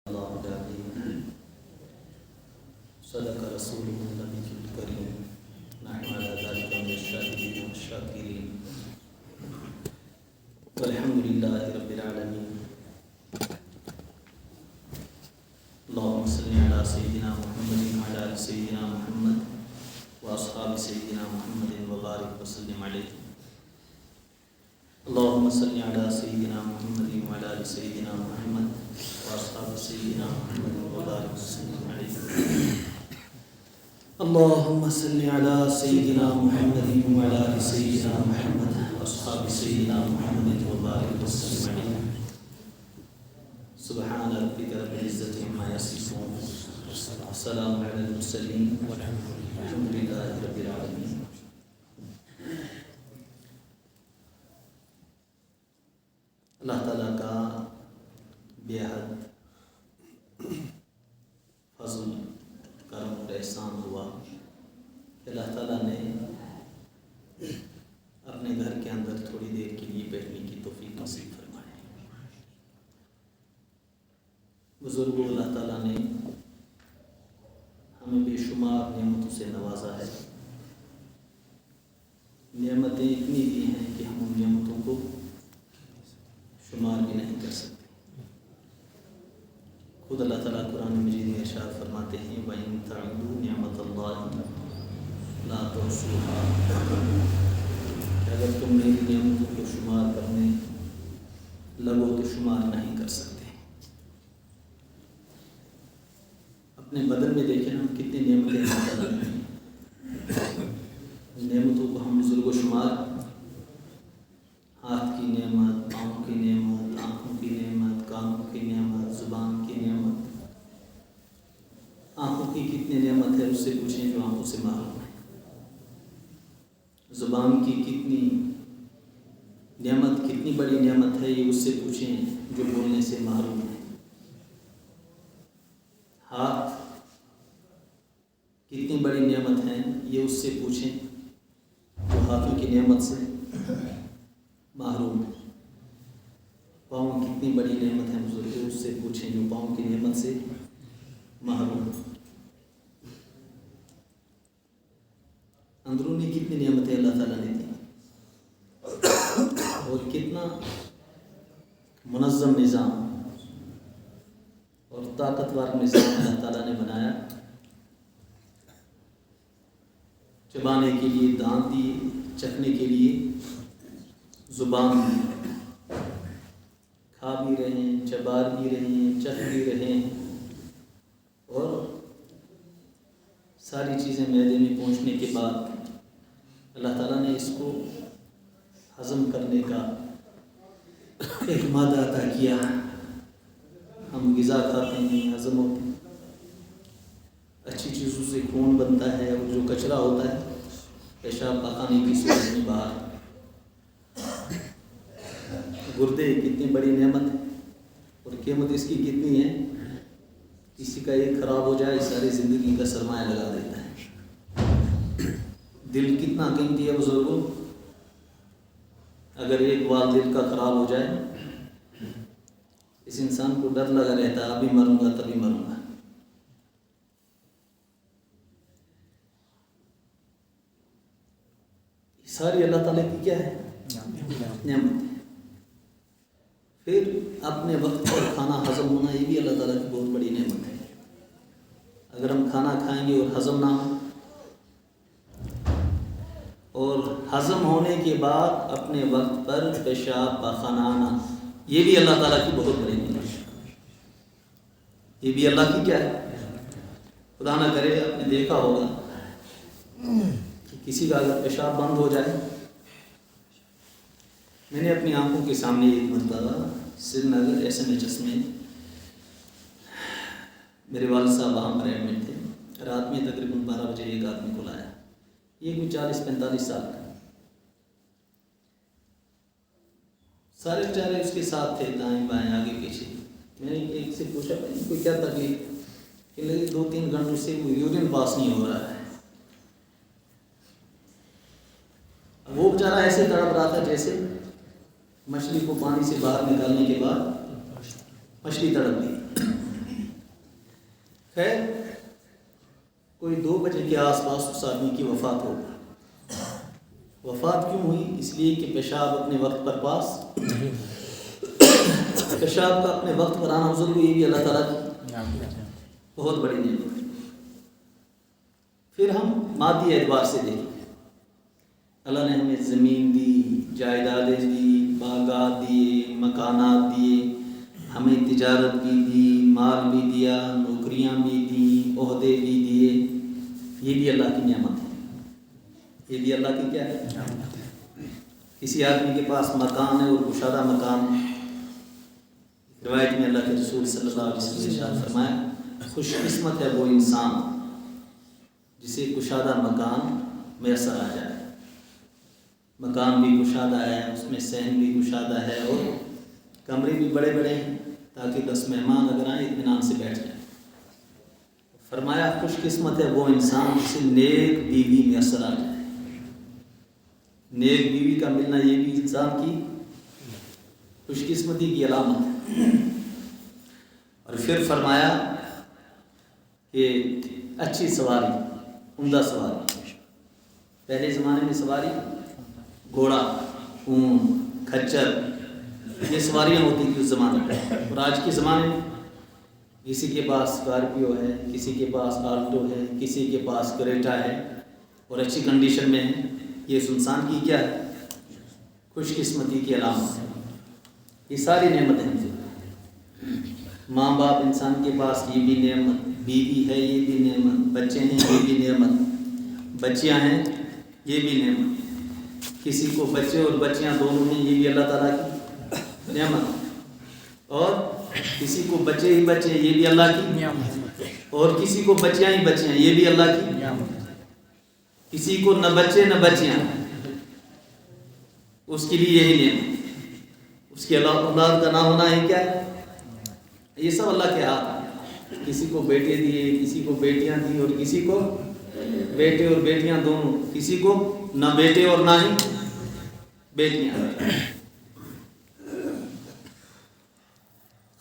الله العظيم صدق رسوله النبي الكريم نحن على ذلك من الشاهدين والشاكرين والحمد لله رب العالمين اللهم صل على سيدنا محمد وعلى آل سيدنا محمد وأصحاب سيدنا محمد وبارك وسلم عليه اللهم صل على سيدنا محمد وعلى آل سيدنا محمد وأصحاب سيدنا محمد وبارك وسلم عليه اللهم صل على سيدنا محمد وعلى آل سيدنا محمد وأصحاب سيدنا محمد وبارك وسلم عليه سبحان ربك رب العزة عما يصفون والسلام على المرسلين والحمد لله رب العالمين. اللہ تعالیٰ کا بے حد فضل کرم اور احسان ہوا کہ اللہ تعالیٰ نے اپنے گھر کے اندر تھوڑی دیر کے لیے بیٹھنے کی توفیق نصیب فرمائی. بزرگوں، اللہ تعالیٰ نے ہمیں بے شمار نعمتوں سے نوازا ہے. نعمتیں اتنی دی ہیں کہ ہم ان نعمتوں کو شمار بھی نہیں کر سکتے. خود اللہ تعالیٰ قرآن مجید میں ارشاد فرماتے ہیں وَإِن تَعُدُّوا نِعْمَتَ اللَّهِ لَا تُحْصُوهَا، کہ اگر تم میری نعمتوں کو شمار کرنے لگو تو شمار نہیں کر سکتے. اپنے بدن میں دیکھیں ہم کتنی نعمتیں اللہ تعالیٰ نے ہیں. نعمتوں کو ہم بزرگ و شمار، ہاتھ کی نعمت، پاؤں کی نعمت، آنکھوں کی نعمت، کانوں کی نعمت، زبان کی نعمت. آنکھوں کی کتنی نعمت ہے اس سے پوچھیں جو آنکھوں سے محروم ہے. زبان کی کتنی نعمت، کتنی بڑی نعمت ہے یہ اس سے پوچھیں جو بولنے سے محروم ہے. ہاتھ کتنی بڑی نعمت ہے یہ اس سے پوچھیں جو ہاتھوں کی نعمت سے محروم ہے. پاؤں کتنی بڑی نعمت ہے بزرگوں، اس سے پوچھیں جو پاؤں کی نعمت سے محروم ہے. اندرونی کتنی نعمتیں اللہ تعالیٰ نے دی اور کتنا منظم نظام اور طاقتور نظام اللہ تعالیٰ نے بنایا. چبانے کے لیے دانت دیے، چکھنے کے لیے زبان دی. کھا بھی رہے ہیں، چبا بھی رہے ہیں، چکھ بھی رہے ہیں اور ساری چیزیں معدے میں پہنچنے کے بعد اللہ تعالیٰ نے اس کو ہضم کرنے کا ایک مادہ عطا کیا. ہم غذا کھاتے ہیں، ہضم ہوتے ہیں، اچھی چیزوں سے خون بنتا ہے اور جو کچرا ہوتا ہے پیشاب پاخانے کی صورت میں باہر. گردے کتنی بڑی نعمت ہے اور قیمت اس کی کتنی ہے. کسی کا ایک خراب ہو جائے ساری زندگی کا سرمایہ لگا دیتا ہے. دل کتنا قیمتی ہے بزرگوں. اگر ایک بار دل کا خراب ہو جائے اس انسان کو ڈر لگا رہتا ہے ابھی مروں گا تبھی مروں گا. ساری اللہ تعالیٰ کی کیا ہے نعمت ہے. پھر اپنے وقت پر کھانا ہضم ہونا یہ بھی اللہ تعالیٰ کی بہت بڑی نعمت ہے. اگر ہم کھانا کھائیں گے اور ہضم نہ ہو اور ہضم ہونے کے بعد اپنے وقت پر پیشاب پاخانہ آنا یہ بھی اللہ تعالیٰ کی بہت بڑی نعمت ہے. یہ بھی اللہ کی کیا ہے. خدا نہ کرے آپ نے دیکھا ہوگا کہ کسی کا اگر پیشاب بند ہو جائے. میں نے اپنی آنکھوں کے سامنے ایک مرتبہ سری نگر SMHS میں میرے والد صاحب وہاں پر ایڈمٹ تھے. رات میں تقریباً 12 بجے ایک آدمی کو لایا. یہ کوئی 40-45 سال کا. سارے بیچارے اس کے ساتھ تھے، دائیں بائیں آگے پیچھے. میں نے ایک سے پوچھا کوئی کیا تکلیف؟ کہ لگے 2-3 گھنٹوں سے وہ یورین پاس نہیں ہو رہا ہے. وہ بیچارہ ایسے تڑپ رہا تھا جیسے مچھلی کو پانی سے باہر نکالنے کے بعد مچھلی تڑپ گئی. خیر کوئی 2 بجے کے آس پاس اس آدمی کی وفات ہو گئی۔ وفات کیوں ہوئی؟ اس لیے کہ پیشاب اپنے وقت پر پاس پیشاب کا اپنے وقت پر آنا بزرگ، یہ بھی اللہ تعالیٰ کی بہت بڑی نعمت ہے۔ پھر ہم مادی اعتبار سے دیکھیں، اللہ نے ہمیں زمین دی، جائیدادیں دی، باغات دیے، مکانات دیے، ہمیں تجارت بھی دی، مال بھی دیا، نوکریاں بھی دی، عہدے بھی دیے۔ یہ بھی اللہ کی نعمت ہے، یہ بھی اللہ کی کیا ہے؟ کسی آدمی کے پاس مکان ہے اور کشادہ مکان ہے، روایت میں اللہ کے رسول صلی اللہ علیہ وسلم نے ارشاد فرمایا خوش قسمت ہے وہ انسان جسے کشادہ مکان میسر آ جائے۔ مکان بھی کشادہ ہے، اس میں صحن بھی کشادہ ہے اور کمرے بھی بڑے بڑے ہیں تاکہ 10 مہمان اگر آئیں اطمینان سے بیٹھ جائیں۔ فرمایا خوش قسمت ہے وہ انسان جسے نیک بیوی میسر آ جائے۔ نیک بیوی کا ملنا یہ بھی انسان کی خوش قسمتی کی علامت ہے۔ اور پھر فرمایا کہ اچھی سواری، عمدہ سواری۔ پہلے زمانے میں سواری گھوڑا، اونٹ، کھچر، یہ سواریاں ہوتی تھیں اس زمانے میں۔ اور آج کے زمانے میں کسی کے پاس اسکارپیو ہے، کسی کے پاس آلٹو ہے، کسی کے پاس کریٹا ہے اور اچھی کنڈیشن میں ہے۔ یہ اس انسان کی کیا ہے؟ خوش قسمتی کی علامت ہے۔ یہ ساری نعمتیں ہیں۔ ماں باپ انسان کے پاس یہ بھی نعمت، بیوی ہے یہ بھی نعمت، بچے ہیں یہ بھی نعمت، بچیاں ہیں یہ بھی نعمت۔ کسی کو بچے اور بچیاں دونوں ہیں، یہ بھی اللہ تعالیٰ کی نعمت۔ اور کسی کو بچے ہی بچے، یہ بھی اللہ کی نعمت۔ اور کسی کو بچیاں ہی بچیاں، یہ بھی اللہ کی نعمت۔ کسی کو نہ بچے نہ بچیاں، اس کے لیے یہی نعمت۔ اس کے اولاد کا نہ ہونا ہے کیا ہے؟ یہ سب اللہ کے ہاتھ ہے۔ کسی کو بیٹے دیے، کسی کو بیٹیاں دی، اور کسی کو بیٹے اور بیٹیاں دونوں، کسی کو نہ بیٹے اور نہ ہی بیٹیاں۔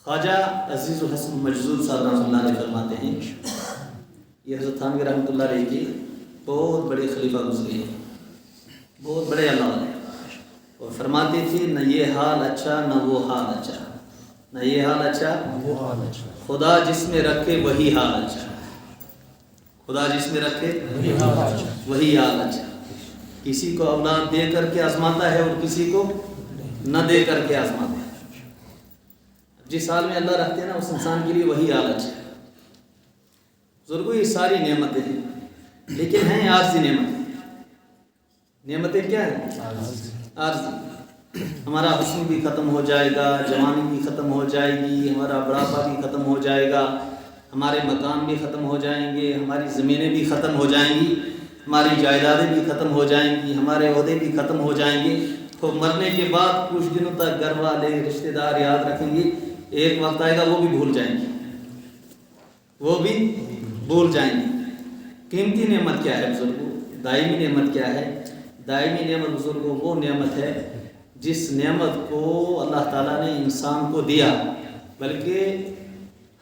خواجہ عزیز الحسن مجذوب صاحب رحمۃ اللہ علیہ فرماتے ہیں، یہ حضرت تھانوی رحمۃ اللہ علیہ کے بہت بڑے خلیفہ گزرے ہیں، بہت بڑے اللہ والے، اور فرماتے تھے نہ یہ حال اچھا نہ وہ حال اچھا، نہ یہ حال اچھا وہ حال اچھا، خدا جس میں رکھے وہی حال اچھا، خدا جس میں رکھے وہی حال اچھا۔ کسی کو اولاد دے کر کے آزماتا ہے اور کسی کو نہ دے کر کے آزماتا ہے۔ جس حال میں اللہ رکھتے ہیں نا اس انسان کے لیے وہی حال اچھا ہے۔ بزرگوں یہ ساری نعمتیں ہیں، لیکن ہیں عارضی نعمتیں۔ نعمتیں کیا ہیں؟ عارضی۔ ہمارا حسن بھی ختم ہو جائے گا، جوانی بھی ختم ہو جائے گی، ہمارا بڑھاپا بھی ختم ہو جائے گا، ہمارے مکان بھی ختم ہو جائیں گے، ہماری زمینیں بھی ختم ہو جائیں گی، ہماری جائیدادیں بھی ختم ہو جائیں گی، ہمارے عہدے بھی ختم ہو جائیں گے۔ تو مرنے کے بعد کچھ دنوں تک گھر والے رشتہ دار یاد رکھیں گے، ایک وقت آئے گا وہ بھی بھول جائیں گے، وہ بھی بھول جائیں گے۔ قیمتی نعمت کیا ہے بزرگوں؟ دائمی نعمت کیا ہے؟ دائمی نعمت بزرگوں وہ نعمت ہے جس نعمت کو اللہ تعالیٰ نے انسان کو دیا، بلکہ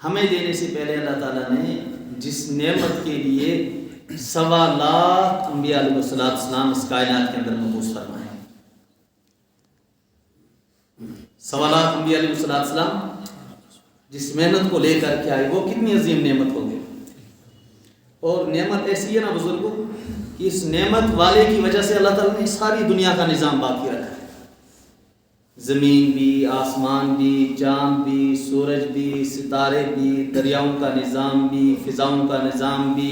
ہمیں دینے سے پہلے اللہ تعالیٰ نے جس نعمت کے لیے 1.25 لاکھ انبیاء علیہ السلام اس کائنات کے اندر مبعوث فرمائے۔ 1.25 لاکھ انبیاء علیہ السلام جس محنت کو لے کر کے آئے، وہ کتنی عظیم نعمت ہوگی۔ اور نعمت ایسی ہے نا بزرگوں کہ اس نعمت والے کی وجہ سے اللہ تعالیٰ نے ساری دنیا کا نظام باقی رکھا ہے۔ زمین بھی، آسمان بھی، چاند بھی، سورج بھی، ستارے بھی، دریاؤں کا نظام بھی، فضاؤں کا نظام بھی،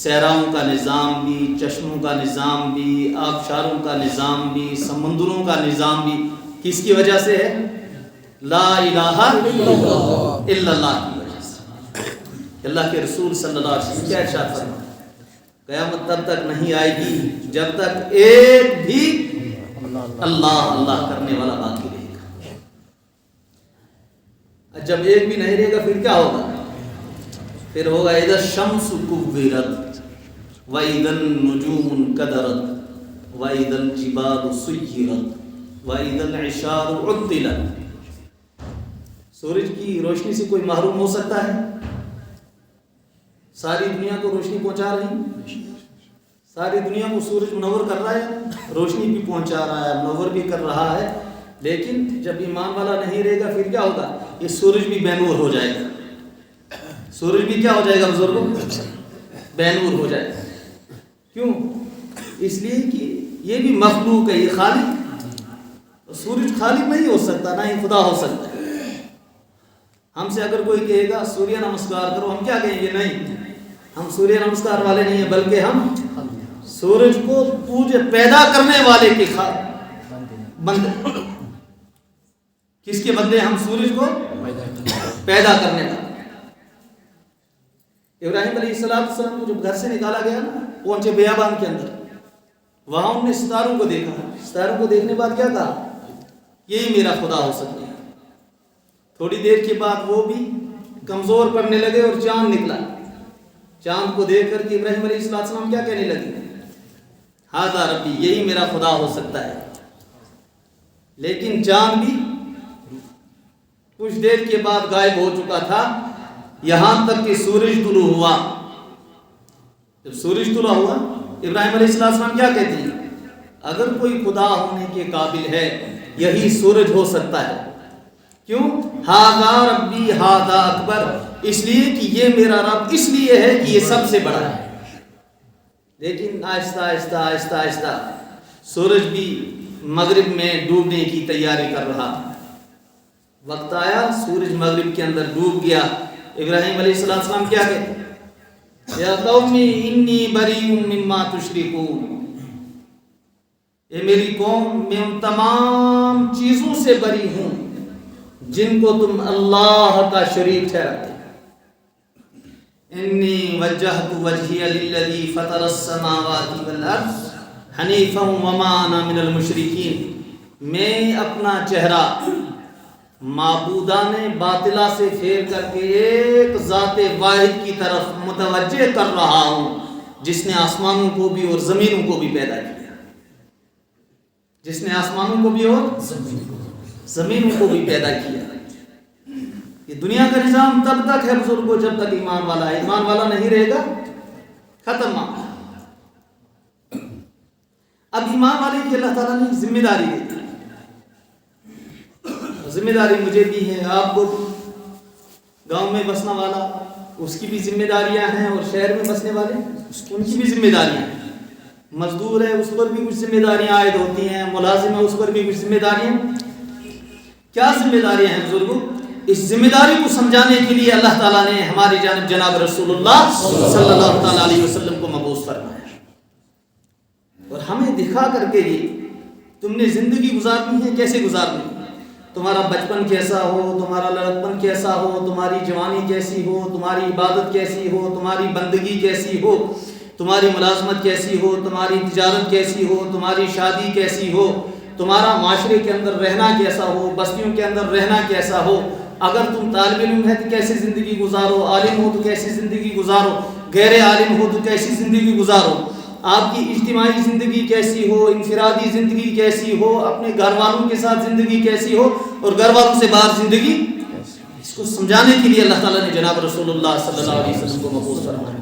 صحراؤں کا نظام بھی، چشموں کا نظام بھی، آبشاروں کا نظام بھی، سمندروں کا نظام بھی، کس کی وجہ سے ہے؟ لا الہ الا اللہ کی وجہ سے۔ اللہ کے رسول صلی اللہ علیہ وسلم کیا ارشاد فرمایا؟ قیامت تب تک نہیں آئے گی جب تک ایک بھی اللہ اللہ کرنے والا باقی رہے گا۔ جب ایک بھی نہیں رہے گا پھر کیا ہوگا؟ پھر ہوگا اذا الشمس کورت واذا النجوم انکدرت واذا الجبال سیرت واذا العشار عطلت۔ سورج کی روشنی سے کوئی محروم ہو سکتا ہے؟ ساری دنیا کو روشنی پہنچا رہی، ساری دنیا کو سورج منور کر رہا ہے، روشنی بھی پہنچا رہا ہے، منور بھی کر رہا ہے. لیکن جب ایمان والا نہیں رہے گا پھر کیا ہوگا؟ یہ سورج بھی بے نور ہو جائے گا. سورج بھی کیا ہو جائے گا بزرگوں؟ بے نور ہو جائے گا. کیوں؟ اس لیے کہ یہ بھی مخلوق ہے، یہ خالق. سورج خالق نہیں ہو سکتا، نہ ہی خدا ہو سکتا ہے. ہم سے اگر کوئی کہے گا سوریہ نمسکار کرو، ہم کیا کہیں گے؟ نہیں، ہم سوریہ نمسکار والے نہیں ہیں، بلکہ ہم سورج کو پوجے پیدا کرنے والے کے بندے. کس کے بندے؟ ہم سورج کو پیدا کرنے والے. ابراہیم علیہ السلام کو جب گھر سے نکالا گیا نا، پہنچے بیابان کے اندر، وہاں انہوں نے ستاروں کو دیکھا. ستاروں کو دیکھنے بعد کیا کہا؟ یہی میرا خدا ہو سکتا ہے. تھوڑی دیر کے بعد وہ بھی کمزور پڑنے لگے اور چاند نکلا. چاند کو دیکھ کر کے ابراہیم علیہ السلام کیا کہنے لگے؟ ھذا ربی، یہی میرا خدا ہو سکتا ہے. لیکن چاند بھی کچھ دیر کے بعد غائب ہو چکا تھا، یہاں تک کہ سورج طلوع ہوا. جب سورج طلوع ہوا، ابراہیم علیہ السلام کیا کہتے ہیں؟ اگر کوئی خدا ہونے کے قابل ہے یہی سورج ہو سکتا ہے. کیوں؟ ھذا ربی ھذا اکبر، اس لیے کہ یہ میرا رب اس لیے ہے کہ یہ سب سے بڑا ہے. لیکن آہستہ آہستہ آہستہ آہستہ سورج بھی مغرب میں ڈوبنے کی تیاری کر رہا. وقت آیا سورج مغرب کے اندر ڈوب گیا. ابراہیم علیہ السلام کیا کہتے؟ یا قومی انی بریء مما تشرکون، اے میری قوم میں ان تمام چیزوں سے بری ہوں جن کو تم اللہ کا شریک ٹھہراتے. انی وجہت وجہی للذی فطر السماوات والارض حنیفا وما انا من المشرکین، میں اپنا چہرہ معبودان باطلہ سے پھیر کر کے ایک ذات واحد کی طرف متوجہ کر رہا ہوں جس نے آسمانوں کو بھی اور زمینوں کو بھی پیدا کیا. جس نے آسمانوں کو بھی اور زمینوں کو بھی پیدا کیا. یہ دنیا کا نظام تب تک ہے بزرگوں جب تک ایمان والا ہے. ایمان والا نہیں رہے گا ختم معاملہ. اب ایمان والے کی اللہ تعالیٰ نے ذمہ داری دی. ذمہ داری مجھے بھی ہے، آپ کو. گاؤں میں بسنے والا اس کی بھی ذمہ داریاں ہیں، اور شہر میں بسنے والے ان کی بھی ذمہ داریاں ہیں. مزدور ہے اس پر بھی کچھ ذمہ داریاں عائد ہوتی ہیں، ملازم ہے اس پر بھی کچھ ذمہ داریاں. کیا ذمہ داریاں ہیں بزرگوں؟ اس ذمہ داری کو سمجھانے کے لیے اللہ تعالیٰ نے ہماری جانب جناب رسول اللہ صلی اللہ تعالیٰ علیہ وسلم کو مبعوث فرمایا اور ہمیں دکھا کر کے یہ تم نے زندگی گزارنی ہے، کیسے گزارنی ہے. تمہارا بچپن کیسا ہو، تمہارا لڑکپن کیسا ہو، تمہاری جوانی کیسی ہو، تمہاری عبادت کیسی ہو، تمہاری بندگی کیسی ہو، تمہاری ملازمت کیسی ہو، تمہاری تجارت کیسی ہو، تمہاری شادی کیسی ہو، تمہارا معاشرے کے اندر رہنا کیسا ہو، بستیوں کے اندر رہنا کیسا ہو. اگر تم طالب علم ہے تو کیسے زندگی گزارو، عالم ہو تو کیسی زندگی گزارو، غیر عالم ہو تو کیسی زندگی گزارو. آپ کی اجتماعی زندگی کیسی ہو، انفرادی زندگی کیسی ہو، اپنے گھر والوں کے ساتھ زندگی کیسی ہو، اور گھر والوں سے باہر زندگی، اس کو سمجھانے کے لیے اللہ تعالیٰ نے جناب رسول اللہ صلی اللہ علیہ وسلم کو مبعوث فرمایا.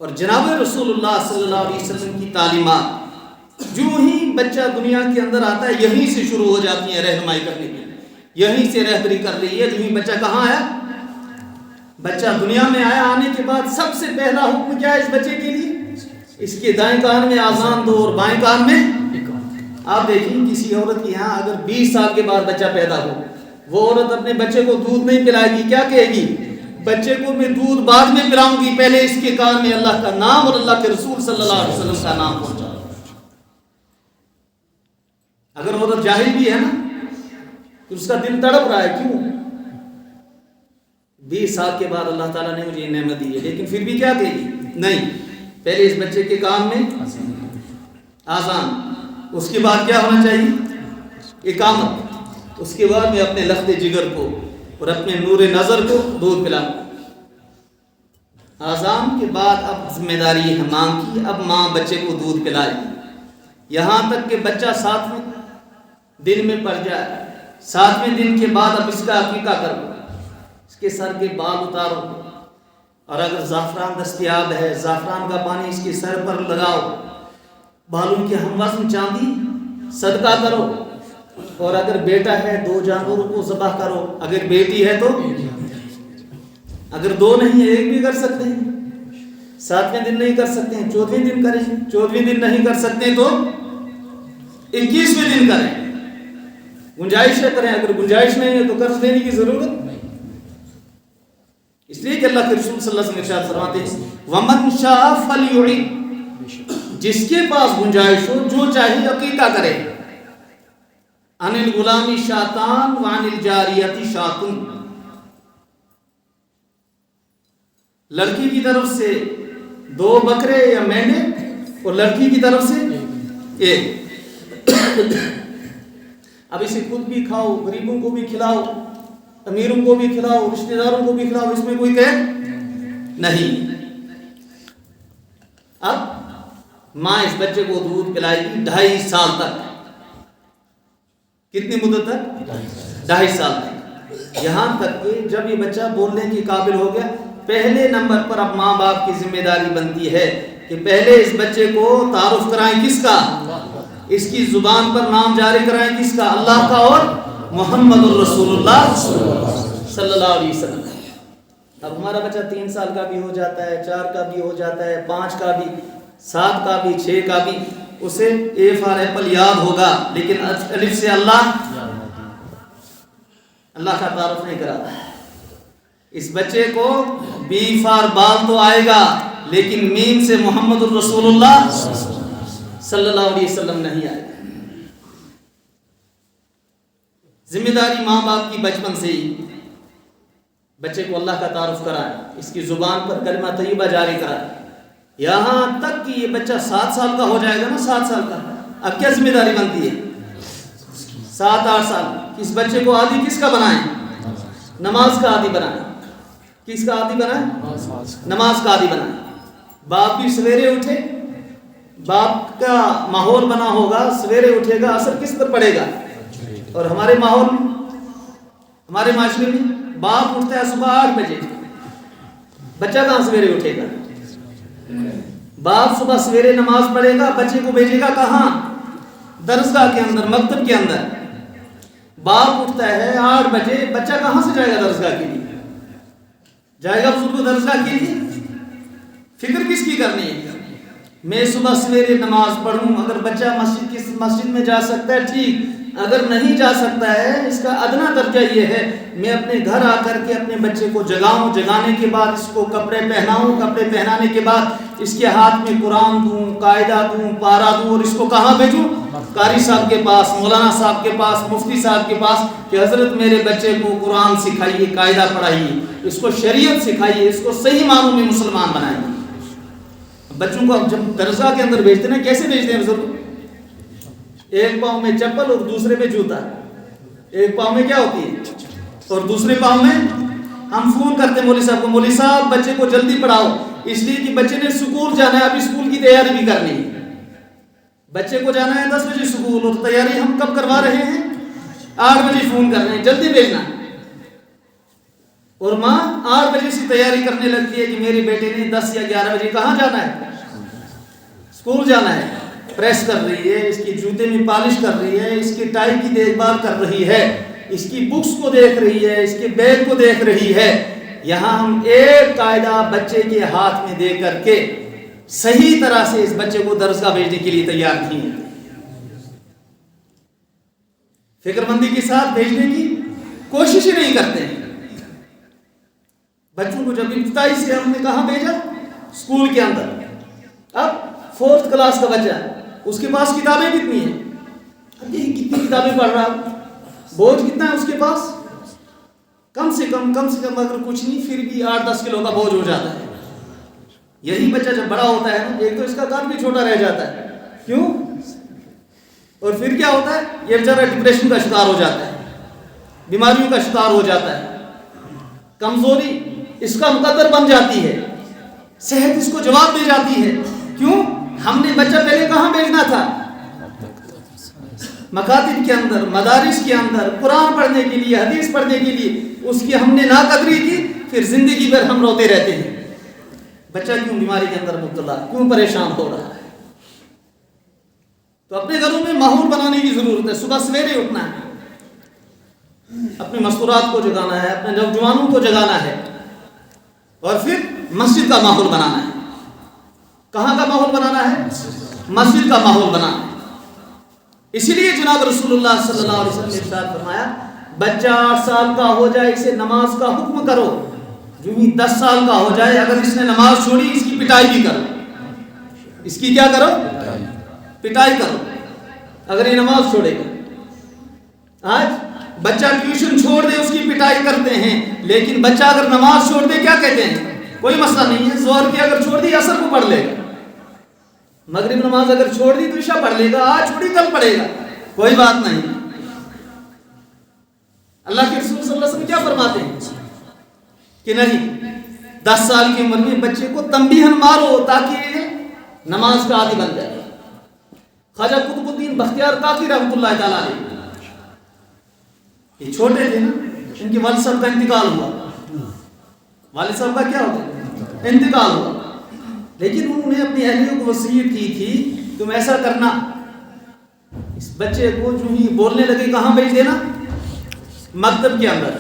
اور جناب رسول اللہ صلی اللہ علیہ وسلم کی تعلیمات جو ہی بچہ دنیا کے اندر آتا ہے یہیں سے شروع ہو جاتی ہیں رہنمائی کرنے کی، یہیں سے رہبری کر رہی ہے. جو ہی بچہ کہاں آیا؟ بچہ دنیا میں آیا. آنے کے بعد سب سے پہلا حکم کیا ہے اس بچے کے لیے؟ اس کے دائیں کان میں آذان دو اور بائیں کان میں. آپ دیکھیں کسی عورت کے یہاں اگر 20 سال کے بعد بچہ پیدا ہو، وہ عورت اپنے بچے کو دودھ نہیں پلائے گی. کیا کہے گی؟ بچے کو میں دودھ بعد میں پلاؤں گی، پہلے اس کے کان میں اللہ کا نام اور اللہ کے رسول صلی اللہ علیہ وسلم کا نام پہنچا. اگر عورت جاہل بھی ہے نا تو اس کا دل تڑپ رہا ہے. کیوں؟ 20 سال کے بعد اللہ تعالیٰ نے مجھے یہ نعمت دی ہے، لیکن پھر بھی کیا کہے گی؟ نہیں، پہلے اس بچے کے کان میں آذان، اس کے بعد کیا ہونا چاہیے؟ اقامت. اس کے بعد میں اپنے لخت جگر کو اور اپنے نور نظر کو دودھ پلاؤں. آذان کے بعد اب ذمہ داری ہے ماں کی. اب ماں بچے کو دودھ پلائے یہاں تک کہ بچہ 7ویں دن میں پڑ جائے. 7ویں دن کے بعد اب اس کا عقیقہ کرو، اس کے سر کے بال اتارو، اور اگر زعفران دستیاب ہے، زعفران کا پانی اس کے سر پر لگاؤ، بالوں کے ہم وزن چاندی صدقہ کرو، اور اگر بیٹا ہے 2 جانوروں کو ذبح کرو، اگر بیٹی ہے تو اگر 2 نہیں ہے 1 بھی کر سکتے ہیں، 7ویں دن نہیں کر سکتے ہیں 14ویں دن کریں، 14ویں دن نہیں کر سکتے تو 21ویں دن کریں، گنجائش ہے کریں، اگر گنجائش نہیں ہے تو قرض دینے کی ضرورت نہیں۔ اس لیے کہ اللہ کے رسول صلی اللہ علیہ وسلم ارشاد فرماتے ہیں وَمَنْ شَاءَ فَلْيُعِنْ، جس کے پاس گنجائش ہو جو چاہے عقیقہ کرے، عَنِ الْغُلَامِ شَاطَانْ وَعَنِ الْجَارِيَةِ شَاطٌ، لڑکی کی طرف سے 2 بکرے یا مینڈے اور لڑکی کی طرف سے 1۔ اب اسے خود بھی کھاؤ، غریبوں کو بھی کھلاؤ، امیروں کو بھی کھلاؤ، رشتہ داروں کو بھی کھلاؤ، اس میں کوئی قید نہیں۔ اب ماں اس بچے کو دودھ پلائے گی 2.5 سال تک، کتنی مدت تک؟ 2.5 سال تک، یہاں تک کہ جب یہ بچہ بولنے کے قابل ہو گیا، پہلے نمبر پر اب ماں باپ کی ذمہ داری بنتی ہے کہ پہلے اس بچے کو تعارف کرائیں کس کا؟ اس کی زبان پر نام جاری کرائیں کس کا؟ اللہ کا اور محمد الرسول اللہ صلی اللہ علیہ وسلم۔ اب ہمارا بچہ 3 سال کا بھی ہو جاتا ہے، 4 کا بھی ہو جاتا ہے، 5 کا بھی، 7 کا بھی، 6 کا بھی، اسے اے فار ایپل یاد ہوگا، لیکن الف سے اللہ کا تعارف نہیں کراتا ہے۔ اس بچے کو بی فار بال تو آئے گا، لیکن میم سے محمد الرسول اللہ صلی اللہ علیہ وسلم نہیں آئے گا۔ ذمہ داری ماں باپ کی بچپن سے ہی بچے کو اللہ کا تعارف کرائے، اس کی زبان پر کلمہ طیبہ جاری کرائے، یہاں تک کہ یہ بچہ 7 سال کا ہو جائے گا نا، 7 سال کا، اب کیا ذمہ داری بنتی ہے؟ 7-8 سال اس بچے کو عادی کس کا بنائیں؟ نماز کا عادی بنائیں۔ کس کا عادی بنائیں؟ نماز کا عادی بنائیں۔ باپ بھی سویرے اٹھے، باپ کا ماحول بنا ہوگا، سویرے اٹھے گا، اثر کس پر پڑے گا؟ اور ہمارے ماحول میں، ہمارے معاشرے میں باپ اٹھتا ہے صبح 8 بجے، بچہ کہاں سویرے اٹھے گا؟ باپ صبح سویرے نماز پڑھے گا، بچے کو بھیجے گا کہاں؟ درسگاہ کے اندر، مکتب کے اندر۔ باپ اٹھتا ہے 8 بجے، بچہ کہاں سے جائے گا درسگاہ کے لیے؟ جائے گا بزرگ درسگاہ کے لیے؟ فکر کس کی کرنی ہے؟ میں صبح سویرے نماز پڑھوں، اگر بچہ مسجد میں جا سکتا ہے ٹھیک، اگر نہیں جا سکتا ہے، اس کا ادنا درجہ یہ ہے میں اپنے گھر آ کر کے اپنے بچے کو جگاؤں، جگانے کے بعد اس کو کپڑے پہناؤں، کپڑے پہنانے کے بعد اس کے ہاتھ میں قرآن دوں، قاعدہ دوں، پارا دوں، اور اس کو کہاں بھیجوں؟ قاری صاحب کے پاس، مولانا صاحب کے پاس، مفتی صاحب کے پاس، کہ حضرت میرے بچے کو قرآن سکھائیے، قاعدہ پڑھائیے، اس کو شریعت سکھائیے، اس کو صحیح معنوں میں مسلمان بنائیے۔ بچوں کو اب جب درسگاہ کے اندر بھیجتے ہیں، کیسے بھیجتے ہیں بزرگ؟ ایک پاؤں میں چپل اور دوسرے میں جوتا، ایک پاؤں میں کیا ہوتی ہے اور دوسرے پاؤں میں ہم فون کرتے ہیں مولوی صاحب کو، مولوی صاحب بچے کو جلدی پڑھاؤ، اس لیے کہ بچے نے سکول جانا ہے، اب اسکول کی تیاری بھی کرنی ہے، بچے کو جانا ہے 10 بجے سکول، اور تیاری ہم کب کروا رہے ہیں؟ 8 بجے فون کر رہے ہیں، جلدی بھیجنا۔ اور ماں 8 بجے سے تیاری کرنے لگتی ہے کہ میرے بیٹے نے 10 یا 11 بجے کہاں جانا ہے؟ اسکول جانا ہے، پریس کر رہی ہے، اس کی جوتے میں پالش کر رہی ہے، اس کی ٹائی کی دیکھ بھال کر رہی ہے، اس کی بکس کو دیکھ رہی ہے، اس کے بیگ کو دیکھ رہی ہے۔ یہاں ہم ایک قاعدہ بچے کے ہاتھ میں دے کر کے صحیح طرح سے اس بچے کو درسگاہ بھیجنے کے لیے تیار نہیں ہے، فکر مندی کے ساتھ بھیجنے کی کوشش ہی نہیں کرتے ہیں۔ بچوں کو جب ابتدائی سے ہم نے کہاں بھیجا؟ اسکول کے اندر۔ اب 4th کلاس کا بچہ ہے، اس کے پاس کتابیں کتنی ہیں؟ اب یہ کتنی کتابیں پڑھ رہا ہے، بوجھ کتنا ہے اس کے پاس؟ کم سے کم اگر کچھ نہیں پھر بھی 8-10 کلو کا بوجھ ہو جاتا ہے۔ یہی بچہ جب بڑا ہوتا ہے نا، ایک تو اس کا قد بھی چھوٹا رہ جاتا ہے، کیوں؟ اور پھر کیا ہوتا ہے؟ یہ بیچارہ ڈپریشن کا شکار ہو جاتا ہے، بیماریوں کا شکار ہو جاتا ہے، کمزوری اس کا مقدر بن جاتی ہے، صحت اس کو جواب دے جاتی ہے۔ کیوں؟ ہم نے بچہ پہلے کہاں بھیجنا تھا؟ مکاتب کے اندر، مدارس کے اندر، قرآن پڑھنے کے لیے، حدیث پڑھنے کے لیے، اس کی ہم نے ناقدری کی، پھر زندگی بھر ہم روتے رہتے ہیں بچہ کیوں بیماری کے اندر مبتلا، کیوں پریشان ہو رہا ہے؟ تو اپنے گھروں میں ماحول بنانے کی ضرورت ہے. صبح سویرے اٹھنا ہے، اپنے مستورات کو جگانا ہے، اپنے نوجوانوں کو جگانا ہے، اور پھر مسجد کا ماحول بنانا ہے. کہاں کا ماحول بنانا ہے؟ مسجد کا ماحول بنانا ہے. اسی لیے جناب رسول اللہ صلی اللہ علیہ وسلم نے ارشاد فرمایا بچہ 8 سال کا ہو جائے اسے نماز کا حکم کرو، جو ہی 10 سال کا ہو جائے اگر اس نے نماز چھوڑی اس کی پٹائی بھی کرو. اس کی کیا کرو؟ پٹائی کرو اگر یہ نماز چھوڑے گا. آج بچہ ٹیوشن چھوڑ دے اس کی پٹائی کرتے ہیں، لیکن بچہ اگر نماز چھوڑ دے کیا کہتے ہیں؟ کوئی مسئلہ نہیں ہے، ظہر کی اگر چھوڑ دی عصر کو پڑھ لے گا، مغرب نماز اگر چھوڑ دی تو عشاء پڑھ لے گا، آج چھوڑی کل پڑھے گا، کوئی بات نہیں. اللہ کے رسول صلی اللہ علیہ وسلم کیا فرماتے ہیں کہ نہیں، 10 سال کی عمر میں بچے کو تنبیہن مارو تاکہ یہ نماز کا عادی بن جائے. خواجہ قطب الدین بختیار کاکی رحمۃ اللہ تعالیٰ علیہ، یہ چھوٹے تھے نا، ان کے والد صاحب کا انتقال ہوا. والد صاحب کا کیا ہوتا؟ انتقال ہوا. لیکن انہوں نے اپنی اہلیوں کو وصیت کی تھی تم ایسا کرنا، اس بچے کو جو ہی بولنے لگے کہاں بھیج دینا؟ مکتب کے اندر.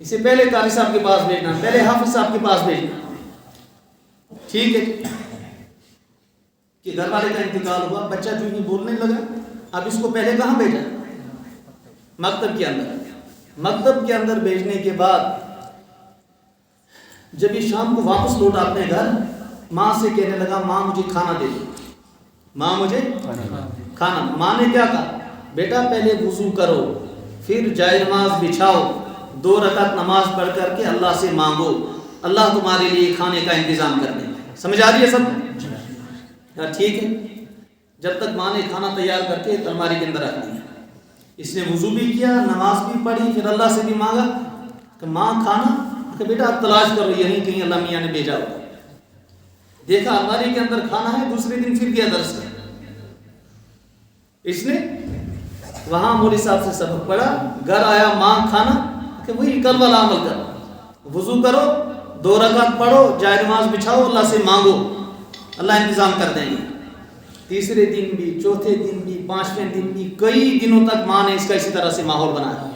اسے پہلے قاری صاحب کے پاس بھیجنا، پہلے حافظ صاحب کے پاس بھیجنا. ٹھیک ہے کہ گھر والے کا انتقال ہوا، بچہ جو ہی بولنے لگا، اب اس کو پہلے کہاں بھیجا؟ مکتب کے اندر. مکتب کے اندر بھیجنے کے بعد جب یہ شام کو واپس لوٹا اپنے گھر، ماں سے کہنے لگا ماں مجھے کھانا دے دو، ماں مجھے کھانا. ماں نے کیا کہا؟ بیٹا پہلے وضو کرو، پھر جائے نماز بچھاؤ، 2 رکعت نماز پڑھ کر کے اللہ سے مانگو، اللہ تمہارے لیے کھانے کا انتظام کر دے. سمجھ آ رہی ہے سب؟ ٹھیک ہے. جب تک ماں نے کھانا تیار کر کے الماری کے اندر رکھ دیا، اس نے وضو بھی کیا، نماز بھی پڑھی، پھر اللہ سے بھی مانگا کہ ماں کھانا، کہ بیٹا اب تلاش کرو یہیں کہیں اللہ میاں نے بھیجا ہوگا. دیکھا الماری کے اندر کھانا ہے، دوسرے دن پھر گیا درس کا. اس نے وہاں مولوی صاحب سے سبق پڑھا، گھر آیا ماں کھانا، کہ وہی کل والا عمل کرو، وضو کرو، 2 رکعت پڑھو، جائے نماز بچھاؤ، اللہ سے مانگو، اللہ انتظام کر دیں گے. تیسرے دن بھی، چوتھے دن بھی، 5ویں دن بھی، کئی دنوں تک ماں نے اس کا اسی طرح سے ماحول بنایا.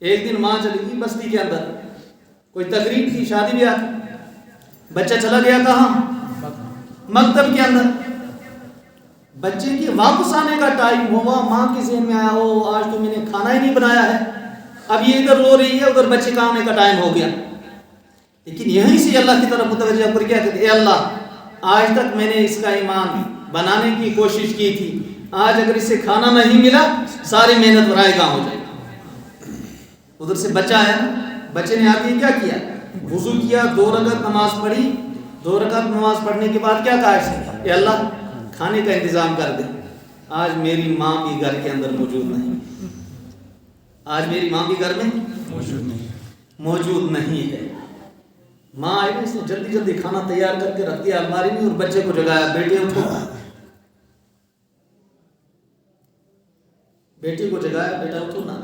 ایک دن ماں چلی گئی بستی کے اندر، کوئی تقریب تھی، شادی بیاہ تھی، بچہ چلا گیا کہاں؟ مکتب کے اندر. بچے کے واپس آنے کا ٹائم ہوا، ماں کے ذہن میں آیا ہو آج تو میں نے کھانا ہی نہیں بنایا ہے. اب یہ ادھر رو رہی ہے، ادھر بچے کا آنے کا ٹائم ہو گیا. لیکن یہیں سے اللہ کی طرف متوجہ کر کیا کہتے اے اللہ، آج تک میں نے اس کا ایمان بنانے کی کوشش کی تھی، آج اگر اسے کھانا نہیں ملا ساری محنت رائے گاہ ہو جائے. ادھر سے بچہ ہے، بچے نے آگے کیا کیا؟ وضو کیا، 2 رکعت نماز پڑھی. 2 رکعت نماز پڑھنے کے بعد کیا کہا اسے؟ اے اللہ کھانے کا انتظام کر دے. آج میری ماں بھی گھر کے اندر موجود نہیں، آج میری ماں بھی گھر میں موجود نہیں ہے. ماں آئی نے اس نے جلدی جلدی کھانا تیار کر کے رکھ دیا الماری میں اور بچے کو جگایا، بیٹے اٹھو. بیٹی کو جگایا، بیٹا اٹھو نا،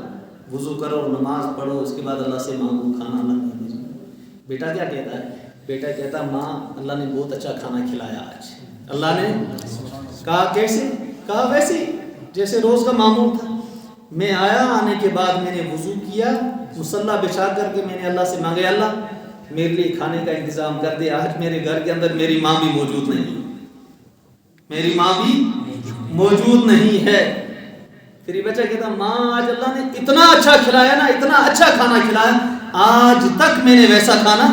وضو کرو، نماز پڑھو، اس کے بعد اللہ سے مانگو کھانا. اللہ نے بیٹا کیا کہتا ہے؟ بیٹا کہتا ماں اللہ نے بہت اچھا کھانا کھلایا آج. اللہ نے کہا کیسے؟ کہا ویسے جیسے روز کا معمول تھا. میں آیا، آنے کے بعد میں نے وضو کیا، مصلی بچھا کر کے میں نے اللہ سے مانگے اللہ میرے لیے کھانے کا انتظام کر دے. آج میرے گھر کے اندر میری ماں بھی موجود نہیں، میری ماں بھی موجود نہیں ہے. پھر یہ بچہ کہتا ماں آج اللہ نے اتنا اچھا کھلایا نا، اتنا اچھا کھانا کھلایا، آج تک میں نے ویسا کھانا.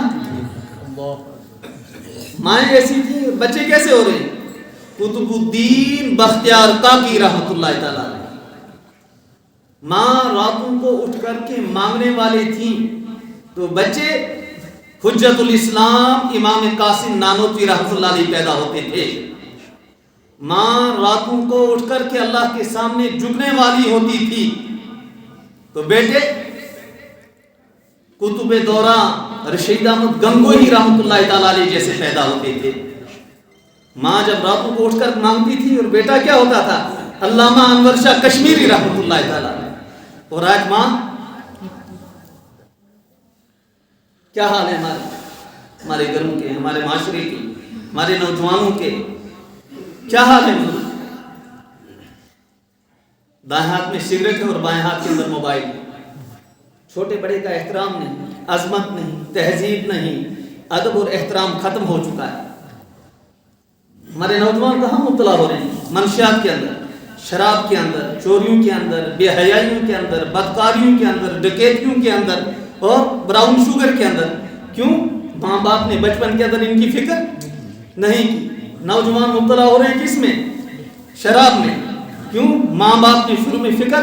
مائیں ایسی تھی، بچے کیسے ہو رہے ہیں؟ قطب الدین بختیار کاکی رحمۃ اللہ تعالیٰ. ماں راتوں کو اٹھ کر کے مانگنے والے تھیں، تو بچے حجت الاسلام امام قاسم نانوتوی رحمۃ اللہ علیہ پیدا ہوتے تھے. ماں راتوں کو اٹھ کر کے اللہ کے سامنے جھکنے والی ہوتی تھی، تو بیٹے قطب دورہ رشید احمد گنگوہی رحمۃ اللہ تعالیٰ علیہ جیسے پیدا ہوتے تھے. ماں جب راتوں کو اٹھ کر مانگتی تھی اور بیٹا کیا ہوتا تھا؟ علامہ انور شاہ کشمیری رحمۃ اللہ تعالیٰ علیہ. اور آج ماں کیا حال ہے ہماری؟ ہمارے گھروں کے، ہمارے معاشرے کے، ہمارے نوجوانوں کے کیا حال ہے؟ دائیں ہاتھ میں سگریٹ ہے اور بائیں ہاتھ کے اندر موبائل ہے. چھوٹے بڑے کا احترام نہیں، عظمت نہیں، تہذیب نہیں، ادب اور احترام ختم ہو چکا ہے. ہمارے نوجوان کہاں مبتلا ہو رہے ہیں؟ منشیات کے اندر، شراب کے اندر، چوریوں کے اندر، بے حیائیوں کے اندر، بدکاریوں کے اندر، ڈکیتیوں کے اندر اور براؤن شوگر کے اندر. کیوں؟ ماں باپ نے بچپن کے اندر ان کی فکر نہیں کی. نوجوان مبتلا ہو رہے ہیں کس میں؟ شراب میں. کیوں؟ ماں باپ نے شروع میں فکر.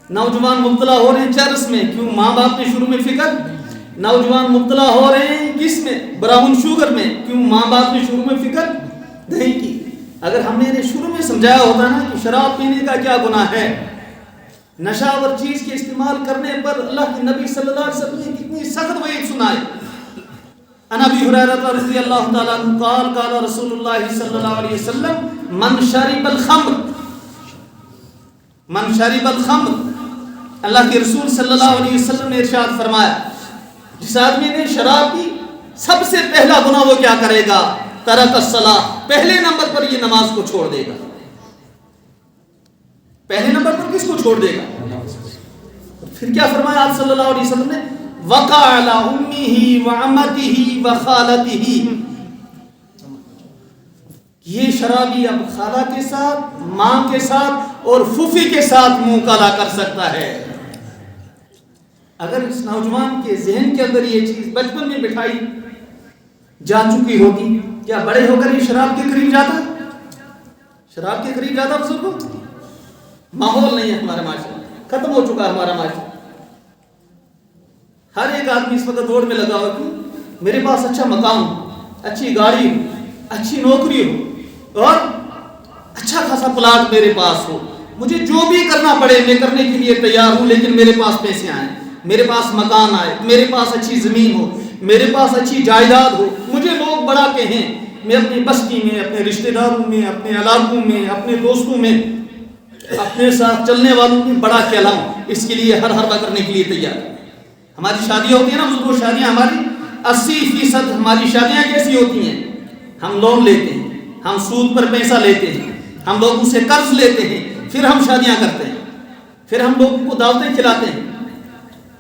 نوجوان مبتلا ہو رہے ہیں چرس میں. کیوں؟ ماں باپ نے شروع میں فکر. نوجوان مبتلا ہو رہے ہیں کس میں؟ براؤن شوگر میں. کیوں؟ ماں باپ نے شروع میں فکر نہیں کی. اگر ہم نے شروع میں سمجھایا ہوتا نا کہ شراب پینے کا کیا گناہ ہے، نشہ اور چیز کے استعمال کرنے پر اللہ کے نبی صلی اللہ علیہ وسلم نے کتنی سخت وعید سنائے. عن ابی ہریرہ رضی اللہ تعالی عنہ قال قال رسول اللہ صلی اللہ علیہ وسلم من شرب الخمر، اللہ کے رسول صلی اللہ علیہ وسلم نے ارشاد فرمایا جس آدمی نے شراب پی سب سے پہلا گناہ وہ کیا کرے گا؟ ترک الصلاۃ، پہلے نمبر پر یہ نماز کو چھوڑ دے گا. پہلے نمبر پر کس کو چھوڑ دے گا؟ پھر کیا فرمایا آپ صلی اللہ علیہ وسلم نے؟ وقع علی امہ وعمتہ وخالتہ، یہ شرابی اب خالہ کے ساتھ، ماں کے ساتھ اور پھوپھی کے ساتھ منہ کالا کر سکتا ہے. اگر اس نوجوان کے ذہن کے اندر یہ چیز بچپن میں بٹھائی جا چکی ہوگی، کیا بڑے ہو کر یہ شراب کے قریب جاتا؟ شراب کے قریب جاتا بزرگوں؟ ماحول نہیں ہے ہمارا معاشرہ، ختم ہو چکا ہے ہمارا معاشرہ. ہر ایک آدمی اس وقت دوڑ میں لگا ہو کہ میرے پاس اچھا مکان ہو، اچھی گاڑی ہو، اچھی نوکری ہو اور اچھا خاصا پلاٹ میرے پاس ہو، مجھے جو بھی کرنا پڑے میں کرنے کے لیے تیار ہوں، لیکن میرے پاس پیسے آئیں، میرے پاس مکان آئے، میرے پاس اچھی زمین ہو، میرے پاس اچھی جائیداد ہو، مجھے لوگ بڑا کہیں، میں اپنی بستی میں، اپنے رشتہ داروں میں، اپنے علاقوں میں، اپنے دوستوں میں، اپنے ساتھ چلنے والوں میں بڑا کہلاؤں. اس کے لیے ہر حربہ کرنے کے لیے تیار. ہماری شادیاں ہوتی ہیں نا بزرگوں، شادیاں ہماری 80% ہماری شادیاں کیسی ہوتی ہیں؟ ہم لون لیتے ہیں، ہم سود پر پیسہ لیتے ہیں، ہم لوگوں سے قرض لیتے ہیں، پھر ہم شادیاں کرتے ہیں، پھر ہم لوگوں کو دعوتیں کھلاتے ہیں.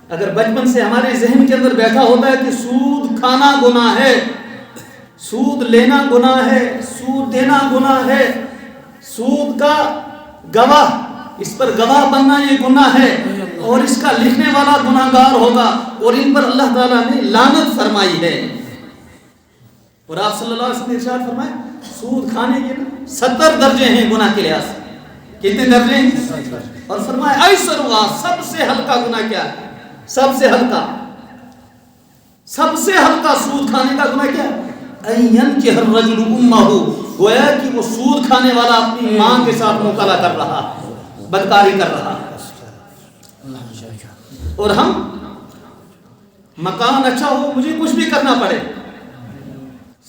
اگر بچپن سے ہمارے ذہن کے اندر بیٹھا ہوتا ہے کہ سود کھانا گناہ ہے، سود لینا گناہ ہے، سود دینا گناہ ہے، سود کا گواہ، اس پر گواہ بننا یہ گناہ ہے اور اس کا لکھنے والا گناہگار ہوگا اور ان پر اللہ تعالیٰ نے لعنت فرمائی ہے. اور آپ صلی اللہ علیہ وسلم نے ارشاد فرمایا سود کھانے کے 70 درجے ہیں گناہ کے لحاظ سے. کتنے درجے ہیں؟ اور فرمایا ایسروا، سب سے ہلکا گناہ کیا ہے؟ سب سے ہلکا سود کھانے کا گناہ کیا ہے؟ این کہ الرجل امہ، گویا کہ وہ سود کھانے والا اپنی ماں کے ساتھ مکالہ کر رہا، بدکاری کر رہا. اور ہم مکان اچھا ہو، مجھے کچھ بھی کرنا پڑے،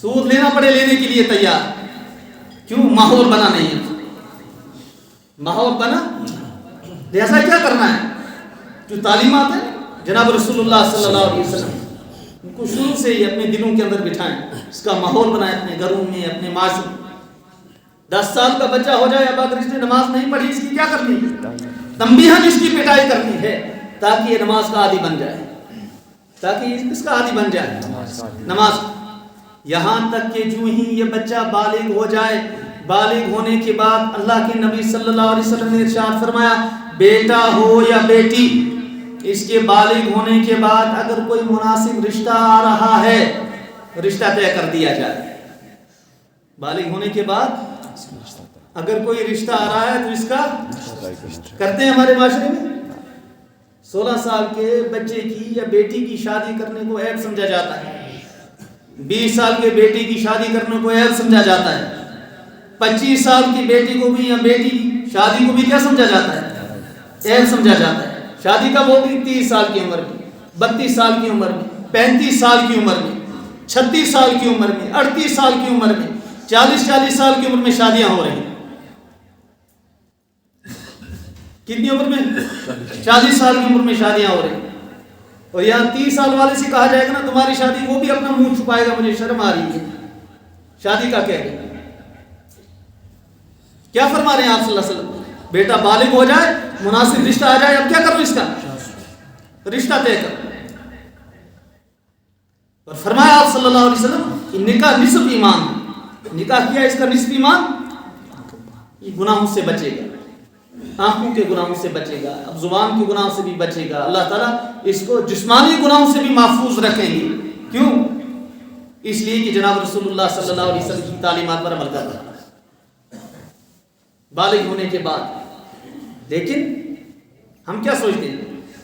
سود لینا پڑے، لینے کے لیے تیار. کیوں؟ ماحول بنا نہیں ہے. ماحول بنا جیسا کیا کرنا ہے؟ جو تعلیمات ہے جناب رسول اللہ صلی اللہ علیہ وسلم ان کو شروع سے ہی اپنے دلوں کے اندر بٹھائیں، اس کا ماحول بنائیں اپنے گھروں میں، اپنے معاشرے. 10 سال کا بچہ ہو جائے اب اگر اس نے نماز نہیں پڑھی، اس کی کیا کرنی ہے؟ تنبیہاً اس کی پٹائی کرنی ہے تاکہ یہ نماز کا عادی بن جائے، تاکہ اس کا عادی بن جائے نماز. یہاں تک کہ جو ہی یہ بچہ بالغ ہو جائے، بالغ ہونے کے بعد اللہ کے نبی صلی اللہ علیہ وسلم نے ارشاد فرمایا بیٹا ہو یا بیٹی، اس کے بالغ ہونے کے بعد اگر کوئی مناسب رشتہ آ رہا ہے رشتہ طے کر دیا جائے. بالغ ہونے کے بعد اگر کوئی رشتہ آ رہا ہے تو اس کا کرتے ہیں. ہمارے معاشرے میں 16 سال کے بچے کی یا بیٹی کی شادی کرنے کو عیب سمجھا جاتا ہے، 20 سال کے بیٹی کی شادی کرنے کو عیب سمجھا جاتا ہے، 25 سال کی بیٹی کو بھی یا بیٹی کی شادی کو بھی کیا سمجھا جاتا ہے؟ عیب سمجھا جاتا ہے. شادی کب ہوگی؟ 30 سال کی عمر میں، 32 سال کی عمر میں، 35 سال کی عمر میں، 36 سال کی عمر میں، 38 سال کی عمر میں، 40 سال کی عمر میں شادیاں ہو رہی ہیں. کتنی عمر میں؟ 40 سال کی عمر میں شادیاں ہو رہی ہیں. اور یہاں 30 سال والے سے کہا جائے گا نا تمہاری شادی، وہ بھی اپنا منہ چھپائے گا، مجھے شرم آ رہی ہے شادی کا کہہ رہے۔ کیا فرما رہے ہیں آپ صلی اللہ علیہ وسلم؟ بیٹا بالغ ہو جائے، مناسب رشتہ آ جائے، اب کیا کرو اس کا رشتہ طے کرو۔ اور فرمایا آپ صلی اللہ علیہ وسلم کہ نکاح نصف ایمان ہے، نکاح کیا اس کا نصف ایمان، یہ گناہوں سے بچے گا، آنکھوں کے گناہوں سے بچے گا، اب زبان کے گناہوں سے بھی بچے گا، اللہ تعالیٰ اس کو جسمانی گناہوں سے بھی محفوظ رکھیں گے۔ کیوں؟ اس لیے کہ جناب رسول اللہ صلی اللہ علیہ وسلم کی تعلیمات پر عمل کر رہا ہے بالغ ہونے کے بعد۔ لیکن ہم کیا سوچتے ہیں؟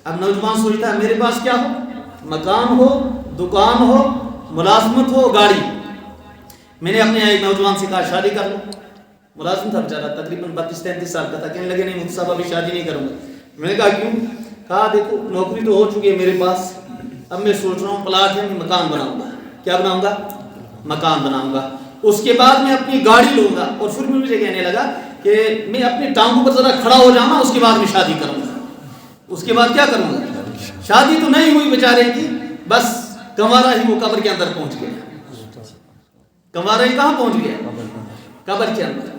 اب نوجوان سوچتا ہے میرے پاس کیا ہو، مکان ہو، دکان ہو، ملازمت ہو، گاڑی۔ میں نے اپنے ایک نوجوان سے کہا شادی کر لو، ملازم تھا بیچارہ، تقریباً 32-33 سال کا تھا، کہنے لگے نہیں مجھ صاحب ابھی شادی نہیں کروں گا۔ میں نے کہا کیوں؟ کہا دیکھو نوکری تو ہو چکی ہے میرے پاس، اب میں سوچ رہا ہوں پلاٹ ہے، میں مکان بناؤں گا۔ کیا بناؤں گا؟ مکان بناؤں گا، اس کے بعد میں اپنی گاڑی لوں گا، اور پھر مجھے کہنے لگا کہ میں اپنی ٹانگوں پر ذرا کھڑا ہو جاؤں گا، اس کے بعد میں شادی کروں گا۔ اس کے بعد کیا کروں گا؟ شادی تو نہیں ہوئی بیچارے کی، بس کنوارا ہی وہ قبر کے اندر پہنچ گیا۔ کنوارا ہی کہاں پہنچ گیا؟ قبر کے اندر۔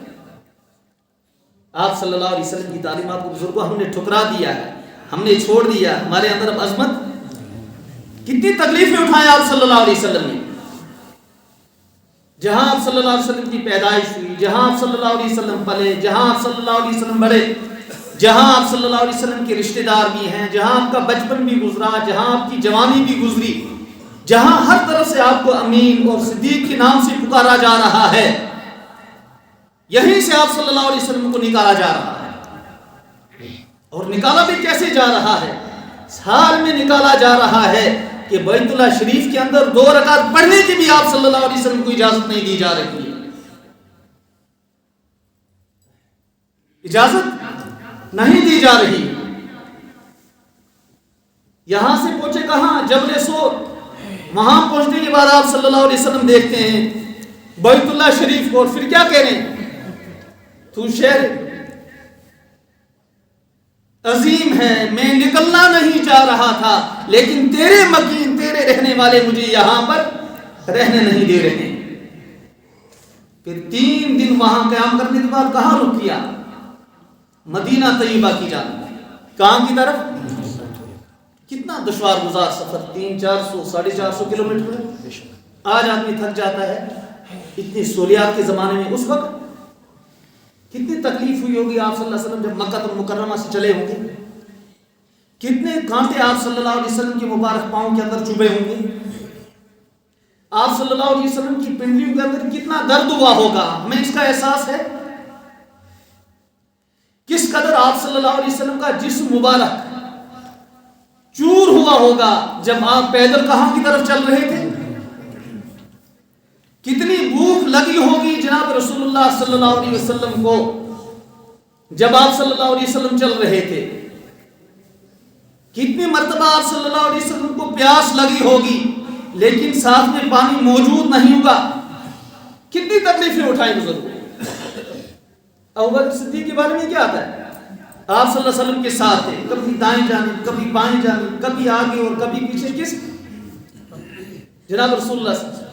آپ صلی اللہ علیہ وسلم کی تعلیمات کو بزرگوں ہم نے ٹھکرا دیا ہے، ہم نے چھوڑ دیا۔ ہمارے اندر اب عظمت، کتنی تکلیفیں اٹھائیں آپ صلی اللہ علیہ وسلم نے۔ جہاں آپ صلی اللہ علیہ وسلم کی پیدائش ہوئی، جہاں آپ صلی اللہ علیہ وسلم پلے، جہاں آپ صلی اللہ علیہ وسلم بڑے، جہاں آپ صلی اللہ علیہ وسلم کے رشتہ دار بھی ہیں، جہاں آپ کا بچپن بھی گزرا، جہاں آپ کی جوانی بھی گزری، جہاں ہر طرف سے آپ کو امین اور صدیق کے نام سے پکارا جا رہا ہے، یہیں سے آپ صلی اللہ علیہ وسلم کو نکالا جا رہا ہے۔ اور نکالا بھی کیسے جا رہا ہے؟ سال میں نکالا جا رہا ہے کہ بیت اللہ شریف کے اندر 2 رکعت پڑھنے کی بھی آپ صلی اللہ علیہ وسلم کو اجازت نہیں دی جا رہی ہے۔ اجازت نہیں دی جا رہی۔ یہاں سے پہنچے کہاں؟ جبل سور۔ وہاں پہنچنے کے بعد آپ صلی اللہ علیہ وسلم دیکھتے ہیں بیت اللہ شریف کو، اور پھر کیا کہہ رہے ہیں؟ تو شہر عظیم ہے، میں نکلنا نہیں چاہ رہا تھا، لیکن تیرے مکین، تیرے رہنے والے مجھے یہاں پر رہنے نہیں دے رہے۔ پھر 3 دن وہاں قیام کرنے کے بعد کہاں رک کیا؟ مدینہ طیبہ کی جانب۔ کہاں کی طرف؟ کتنا دشوار گزار سفر، 300-400 450 کلومیٹر۔ آج آدمی تھک جاتا ہے، اتنی سہولیات کے زمانے میں اس وقت کتنی تکلیف ہوئی ہوگی آپ صلی اللہ علیہ وسلم جب مکہ المکرمہ سے چلے ہوں گے، کتنے کانٹے آپ صلی اللہ علیہ وسلم کے مبارک پاؤں کے اندر چبھے ہوں گے، آپ صلی اللہ علیہ وسلم کی پنڈلیوں کے اندر کتنا درد ہوا ہوگا، ہمیں اس کا احساس ہے؟ کس قدر آپ صلی اللہ علیہ وسلم کا جسم مبارک چور ہوا ہوگا جب آپ پیدل کہاں کی طرف چل رہے تھے، کتنی بھوک لگی ہوگی جناب رسول اللہ صلی اللہ علیہ وسلم کو جب آپ صلی اللہ علیہ وسلم چل رہے تھے، کتنی مرتبہ آپ صلی اللہ علیہ وسلم کو پیاس لگی ہوگی لیکن ساتھ میں پانی موجود نہیں ہوگا، کتنی تکلیفیں اٹھائی بزرگ۔ ابوبکر صدیق کے بارے میں کیا آتا ہے؟ آپ صلی اللہ علیہ وسلم کے ساتھ تھے، کبھی دائیں جانب، کبھی بائیں جانب، کبھی آگے اور کبھی پیچھے۔ کس جناب رسول اللہ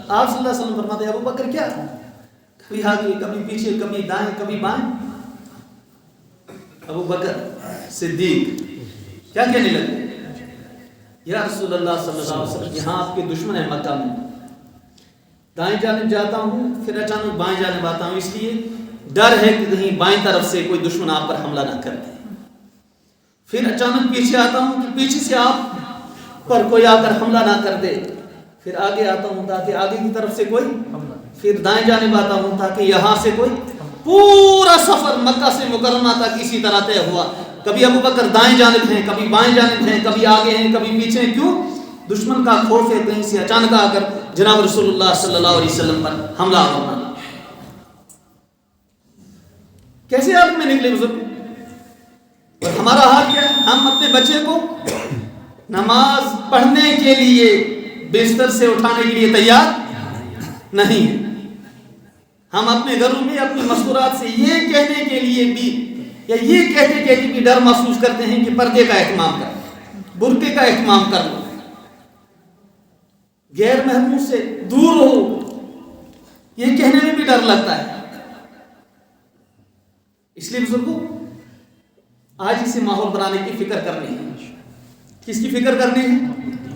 آپ صلی اللہ علیہ وسلم فرماتے ہیں ابوبکر کیا، کبھی آگے، کبھی پیچھے، کبھی دائیں، کبھی بائیں۔ ابوبکر صدیق کیا کہنے لگے؟ یا رسول اللہ صلی اللہ علیہ وسلم، یہاں آپ کے دشمن ہیں مکہ میں، دائیں جانب جاتا ہوں پھر اچانک بائیں جانب آتا ہوں، اس لیے ڈر ہے کہ کہیں بائیں طرف سے کوئی دشمن آپ پر حملہ نہ کر دے، پھر اچانک پیچھے آتا ہوں کہ پیچھے سے آپ پر کوئی آ کر حملہ نہ کر دے، پھر آگے آتا ہوں تاکہ آگے کی طرف سے کوئی، پھر دائیں جانب آتا ہوں تاکہ یہاں سے کوئی۔ پورا سفر مکہ سے مکرمہ تک اسی طرح طے ہوا، کبھی ابوبکر دائیں جانب ہیں، کبھی بائیں جانب ہیں، کبھی آگے ہیں، کبھی پیچھے ہیں۔ کیوں؟ دشمن کا خوف ہے کہیں سے اچانک آ کر جناب رسول اللہ صلی اللہ علیہ وسلم پر حملہ ہونا۔ کیسے آپ میں نکلے بزرگ؟ اور ہمارا حال کیا ہے؟ ہم اپنے بچے کو نماز پڑھنے کے لیے بستر سے اٹھانے کے لیے تیار نہیں ہیں۔ ہم اپنے گھروں میں اپنی مسکرات سے یہ کہنے کے لیے بھی یا یہ کہتے کہتے بھی ڈر محسوس کرتے ہیں کہ پردے کا اہتمام کر، برقعے کا اہتمام کر لو، غیر محبوب سے دور ہو، یہ کہنے میں بھی ڈر لگتا ہے۔ اس لیے بزرگوں آج اسے ماحول بنانے کی فکر کرنی ہے۔ کس کی فکر کرنی ہے؟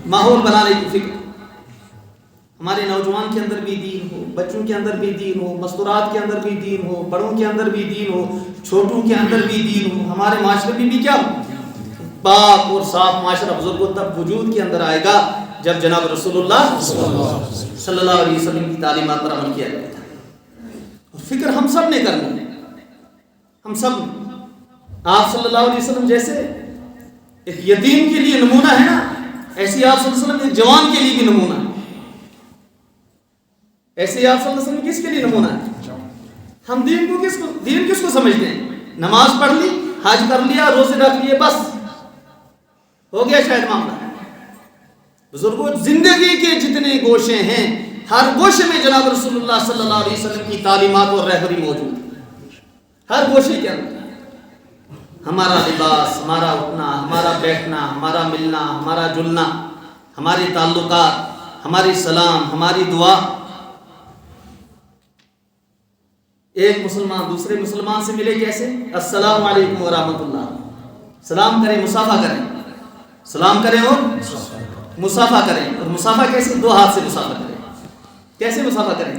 ماحول بنانے کی فکر۔ ہمارے نوجوان کے اندر بھی دین ہو، بچوں کے اندر بھی دین ہو، مستورات کے اندر بھی دین ہو، بڑوں کے اندر بھی دین ہو، چھوٹوں کے اندر بھی دین ہو۔ ہمارے معاشرے میں بھی کیا ہو؟ پاک اور صاف معاشرہ بزرگوں تب وجود کے اندر آئے گا جب جناب رسول اللہ صلی اللہ علیہ وسلم کی تعلیمات پر عمل کیا جائے گا۔ فکر ہم سب نے کرنی ہے، ہم سب نے۔ آپ صلی اللہ علیہ وسلم جیسے ایک یتیم کے لیے نمونہ ہے نا، ایسے آپ صلی اللہ علیہ وسلم ایک جوان کے لیے بھی نمونہ ہے۔ ایسے آپ صلی اللہ علیہ وسلم کس کے لیے نمونہ ہے؟ ہم دین کس کو سمجھتے ہیں؟ نماز پڑھ لی، حج کر لیا، روزے رکھ لیے، بس ہو گیا شاید معاملہ۔ بزرگوں زندگی کے جتنے گوشے ہیں ہر گوشے میں جناب رسول اللہ صلی اللہ علیہ وسلم کی تعلیمات اور رہبری موجود ہے۔ ہر گوشے کے اندر ہمارا لباس، ہمارا اٹھنا، ہمارا بیٹھنا، ہمارا ملنا، ہمارا جلنا، ہمارے تعلقات، ہماری سلام، ہماری دعا۔ ایک مسلمان دوسرے مسلمان سے ملے کیسے؟ السلام علیکم ورحمۃ اللہ، سلام کریں، مصافحہ کریں، سلام کریں اور مصافحہ کریں۔ اور مصافحہ کیسے؟ دو ہاتھ سے مصافحہ کریں۔ کیسے مصافحہ کریں؟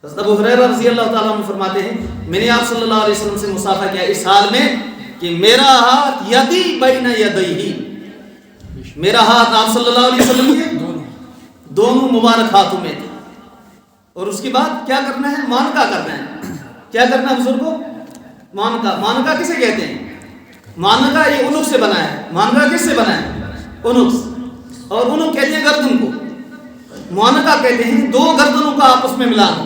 حضرت ابو ہریرہ رضی اللہ تعالیٰ عنہ فرماتے ہیں میں نے آپ صلی اللہ علیہ وسلم سے مصافحہ کیا اس حال میں کہ میرا ہاتھ یدی بین یدیہ، میرا ہاتھ آپ صلی اللہ علیہ وسلم کے دونوں مبارک ہاتھوں میں تھے۔ اور اس کے بعد کیا کرنا ہے؟ مانکا کرنا ہے۔ کیا کرنا ہے بزرگوں؟ مانکا۔ مانکا کسے کہتے ہیں؟ مانکا یہ عنق سے بنا ہے۔ مانکا کس سے بنا ہے؟ عنق سے۔ اور عنق کہتے ہیں گردن کو، مانکا کہتے ہیں دو گردنوں کا آپس میں ملانا،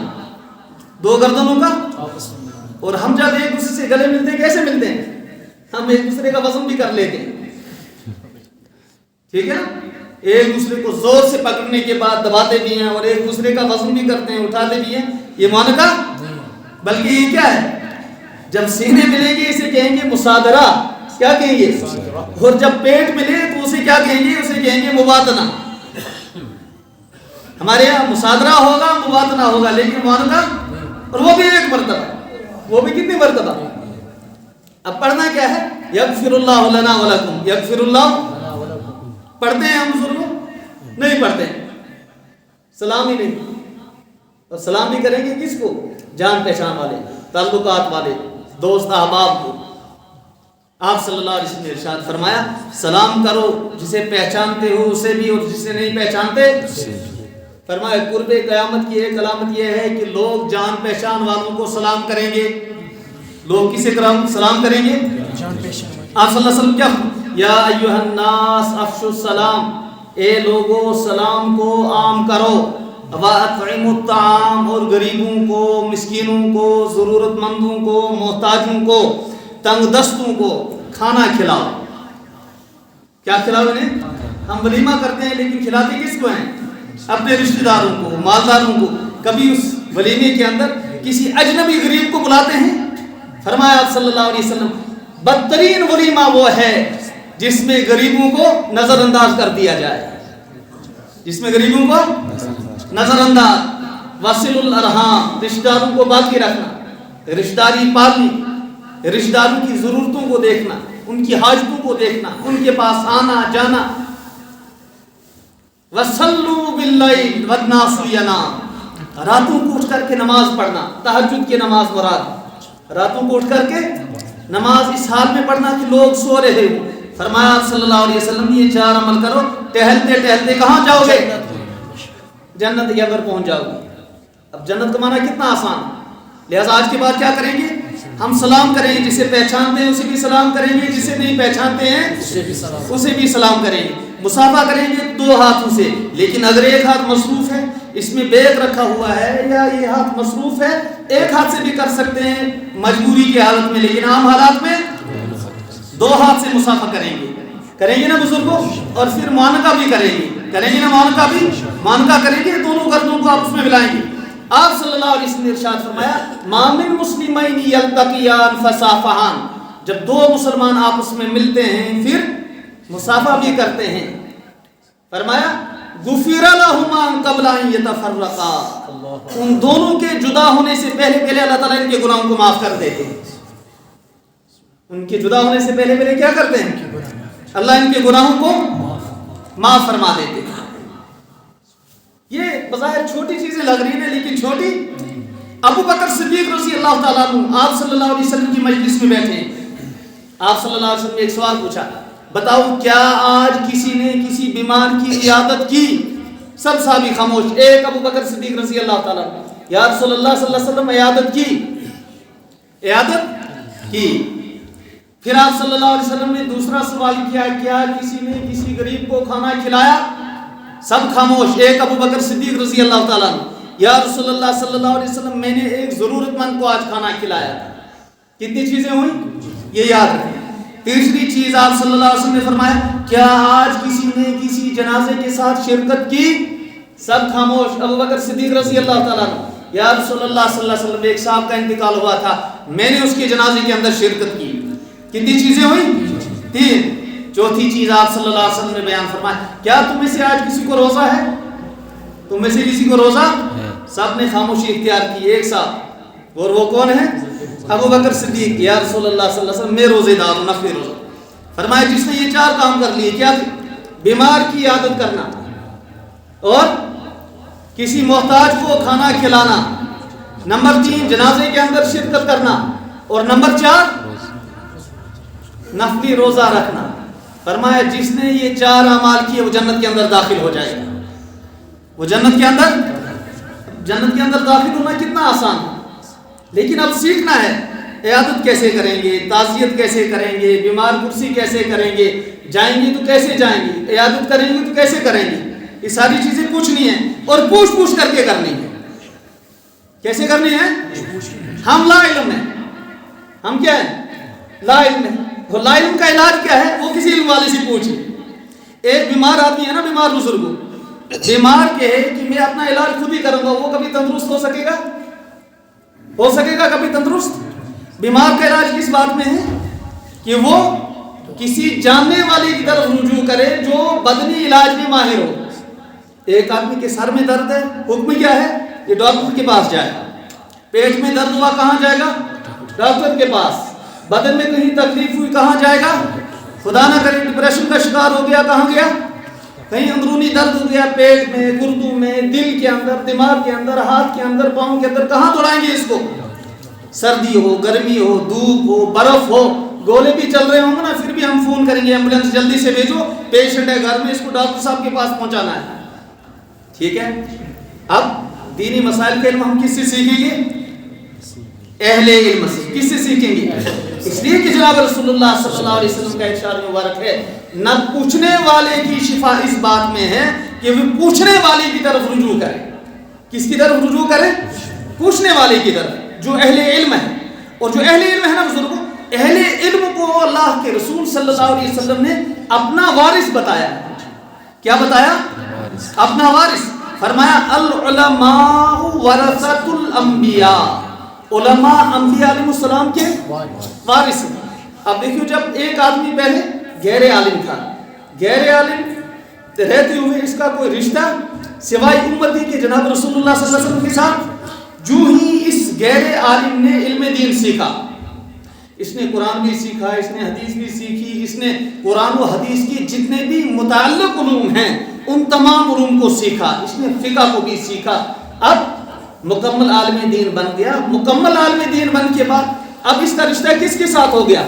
دو گردنوں کا آپس میں ملانا۔ اور ہم جب ایک دوسرے سے گلے ملتے ہیں کیسے ملتے ہیں؟ ہم ایک دوسرے کا وزن بھی کر لیتے ہیں، ٹھیک ہے نا؟ ایک دوسرے کو زور سے پکڑنے کے بعد دباتے بھی ہیں اور ایک دوسرے کا وزن بھی کرتے ہیں، اٹھاتے بھی ہیں۔ یہ مانکا بلکہ یہ کیا ہے؟ جب سینے ملیں گے اسے کہیں گے مصادرہ، کیا کہیں گے؟ اور جب پیٹ ملے تو اسے کیا کہیں گے؟ اسے کہیں گے مباطنہ۔ ہمارے یہاں مصادرہ ہوگا، مباطنہ ہوگا، لیکن مانکا، اور وہ بھی ایک مرتبہ، وہ بھی کتنی مرتبہ؟ اب پڑھنا کیا ہے؟ یغفر اللہ لنا ولکم، یغفر اللہ پڑھتے ہیں ہم بزرگوں؟ نہیں پڑھتے، سلام ہی نہیں۔ اور سلام بھی کریں گے کس کو؟ جان پہچان والے، تعلقات والے، دوست احباب کو۔ آپ صلی اللہ علیہ وسلم نے ارشاد فرمایا سلام کرو جسے پہچانتے ہو اسے بھی اور جسے نہیں پہچانتے۔ فرمایا قرب قیامت کی ایک علامت یہ ہے کہ لوگ جان پہچان والوں کو سلام کریں گے۔ لوگ کسے سلام کریں گے؟ آپ صلی اللہ علیہ وسلم کیا؟ یا ایھا الناس افشوا السلام، اے لوگو سلام کو عام کرو، واطعموا الطعام، اور غریبوں کو، مسکینوں کو، ضرورت مندوں کو، محتاجوں کو، تنگ دستوں کو کھانا کھلاؤ۔ کیا کھلاؤ انہیں؟ ہم ولیمہ کرتے ہیں لیکن کھلاتے کس کو ہیں؟ اپنے رشتہ داروں کو، مالداروں کو۔ کبھی اس ولیمے کے اندر کسی اجنبی غریب کو بلاتے ہیں؟ فرمایا آپ صلی اللہ علیہ وسلم بدترین ولیمہ وہ ہے جس میں غریبوں کو نظر انداز کر دیا جائے، جس میں غریبوں کو نظر انداز۔ وصل الارحام، رشتہ داروں کو باقی رکھنا، رشتہ داری پالنی، رشتہ داروں کی ضرورتوں کو دیکھنا، ان کی حاجتوں کو دیکھنا، ان کے پاس آنا جانا۔ وصلوا باللیل والناس ینام، راتوں کو اٹھ کر کے نماز پڑھنا، تہجد کی نماز مراد، راتوں کو اٹھ کر کے نماز اس حال میں پڑھنا کہ لوگ سو رہے ہو۔ فرمایا صلی اللہ علیہ وسلم یہ چار عمل کرو، ٹہلتے ٹہلتے کہاں جاؤ گے؟ جنت کے اندر پہنچ جاؤ گے۔ اب جنت کا معنی کتنا آسان ہے۔ لہٰذا آج کے بعد کیا کریں گے؟ ہم سلام کریں گے، جسے پہچانتے ہیں اسے بھی سلام کریں گے، جسے نہیں پہچانتے ہیں اسے بھی سلام کریں گے۔ مصافحہ کریں گے دو ہاتھوں سے، لیکن اگر ایک ہاتھ مصروف ہے، اس میں بیگ رکھا ہوا ہے یا یہ ہاتھ مصروف ہے، ایک ہاتھ سے بھی کر سکتے ہیں مجبوری کی حالت میں، لیکن عام حالات میں دو ہاتھ سے مصافحہ کریں گے نا بزرگوں۔ اور پھر مانکا بھی کریں گے نا، مانکا کریں گے، دونوں گردوں کو آپس میں ملائیں گے۔ آپ صلی اللہ علیہ وسلم نے ارشاد فرمایا ما من مسلمین یلتقیان فصافحان، جب دو مسلمان آپس میں ملتے ہیں پھر مصافحہ بھی کرتے ہیں، فرمایا غفر لہما ثُمَّ قَبْلَ أَن يَتَفَرَّقَا، ان دونوں کے جدا ہونے سے پہلے اللہ تعالیٰ ان کے گناہوں کو معاف کر دیتے ہیں. ان کے جدا ہونے سے پہلے کیا کرتے ہیں؟ اللہ ان کے گناہوں کو معاف فرما دیتے ہیں. یہ بظاہر چھوٹی چیزیں لگ رہی ہیں لیکن چھوٹی. ابو بکر صدیق رضی اللہ تعالیٰ عنہ آپ صلی اللہ علیہ وسلم کی مجلس میں بیٹھے ہیں. آپ صلی اللہ علیہ وسلم نے ایک سوال پوچھا، بتاؤ کیا آج کسی نے کسی بیمار کی عیادت کی؟ سب صحابی خاموش. ایک ابو بکر صدیق رضی اللہ تعالیٰ عنہ، یا رسول اللہ صلی اللہ علیہ وسلم عیادت کی. پھر آپ صلی اللہ علیہ وسلم نے دوسرا سوال کیا، کیا کسی نے کسی غریب کو کھانا کھلایا؟ سب خاموش. ایک ابو بکر صدیق رضی اللہ تعالیٰ عنہ، یا رسول اللہ صلی اللہ علیہ وسلم میں نے ایک ضرورت مند کو آج کھانا کھلایا. کتنی چیزیں ہوئیں یہ یاد رکھیں. تیسری چیز آپ صلی اللہ علیہ وسلم نے فرمایا، کیا آج کسی نے کسی جنازے کے ساتھ شرکت کی؟ سب خاموش. ابو بکر صدیق رضی اللہ تعالیٰ عنہ، یا رسول اللہ صلی اللہ علیہ وسلم ایک صاحب کا انتقال ہوا تھا، میں نے اس کے جنازے کے اندر شرکت کی. کتنی چیزیں ہوئیں؟ 3. چوتھی چیز آپ صلی اللہ علیہ وسلم نے بیان فرمایا، کیا تم میں سے آج کسی کو روزہ ہے؟ تم میں سے کسی کو روزہ؟ سب نے خاموشی اختیار کی. ایک صاحب، اور وہ کون ہے؟ ابو بکر صدیق. یا رسول اللہ صلی اللہ علیہ وسلم میں روزے دار ہوں، نفلی روزہ. فرمایا جس نے یہ 4 کام کر لیے، کیا تھے؟ بیمار کی عیادت کرنا، اور کسی محتاج کو کھانا کھلانا، نمبر 3 جنازے کے اندر شرکت کرنا، اور نمبر 4 نفلی روزہ رکھنا. فرمایا جس نے یہ 4 اعمال کیے وہ جنت کے اندر داخل ہو جائے گا. وہ جنت کے اندر داخل ہونا کتنا آسان ہے. لیکن اب سیکھنا ہے عیادت کیسے کریں گے، تعزیت کیسے کریں گے، بیمار پرسی کیسے کریں گے، جائیں گے تو کیسے جائیں گے، عیادت کریں گے تو کیسے کریں گے. یہ ساری چیزیں پوچھنی ہیں اور پوچھ کر کے کرنی ہے. کیسے کرنی ہے؟ ہم لا علم ہیں. ہم کیا ہے؟ لا علم ہیں. لا علم کا علاج کیا ہے؟ وہ کسی علم والے سے پوچھیں. ایک بیمار آدمی ہے نا، بیمار بزرگ، بیمار کہے کہ میں اپنا علاج خود ہی کروں گا، وہ کبھی تندرست ہو سکے گا کبھی تندرست؟ بیمار کا علاج کس بات میں ہے؟ کہ وہ کسی جاننے والے کی طرف رجوع کرے جو بدنی علاج میں ماہر ہو. ایک آدمی کے سر میں درد ہے، حکم کیا ہے؟ یہ ڈاکٹر کے پاس جائے. پیٹ میں درد ہوا، کہاں جائے گا؟ ڈاکٹر کے پاس. بدن میں کہیں تکلیف ہوئی، کہاں جائے گا؟ خدا نہ کرے ڈپریشن کا شکار ہو گیا، کہاں گیا؟ کہیں اندرونی درد ہو گیا، پیٹ میں، گردوں میں، دل کے اندر، دماغ کے اندر، ہاتھ کے اندر، پاؤں کے اندر، کہاں دوڑائیں گے اس کو؟ سردی ہو، گرمی ہو، دھوپ ہو، برف ہو، گولے بھی چل رہے ہوں گے نا، پھر بھی ہم فون کریں گے ایمبولینس جلدی سے بھیجو، پیشنٹ ہے گھر میں، اس کو ڈاکٹر صاحب کے پاس پہنچانا ہے. ٹھیک ہے. اب دینی مسائل کا علم ہم کس سے سیکھیں گے؟ اہل علم سے. کس سے سیکھیں گے؟ اس لیے کہ جناب رسول اللہ صلی اللہ علیہ وسلم کا ارشاد مبارک ہے، نہ پوچھنے والے کی شفا اس بات میں ہے کہ وہ پوچھنے والے کی طرف رجوع کرے. کس کی طرف رجوع کرے؟ پوچھنے والے کی طرف، جو اہل علم ہے. اور جو اہل علم ہے نا بزرگوں، اہل علم کو اللہ کے رسول صلی اللہ علیہ وسلم نے اپنا وارث بتایا. کیا بتایا؟ اپنا وارث. فرمایا العلماء ورثۃ الانبیاء. علماء انبیاء علیہ السلام کے وارث ہیں. اب دیکھو، جب ایک آدمی پہلے غیر عالم تھا، غیر عالم رہتے ہوئے اس کا کوئی رشتہ سوائے امتی کے جناب رسول اللہ صلی اللہ علیہ وسلم کے ساتھ. جو ہی اس غیر عالم نے علم دین سیکھا، اس نے قرآن بھی سیکھا، اس نے حدیث بھی سیکھی، اس نے قرآن و حدیث کی جتنے بھی متعلق علوم ہیں ان تمام علوم کو سیکھا، اس نے فقہ کو بھی سیکھا. اب مکمل عالم دین بن گیا. مکمل عالم دین بن کے بعد اب اس کا رشتہ کس کے ساتھ ہو گیا؟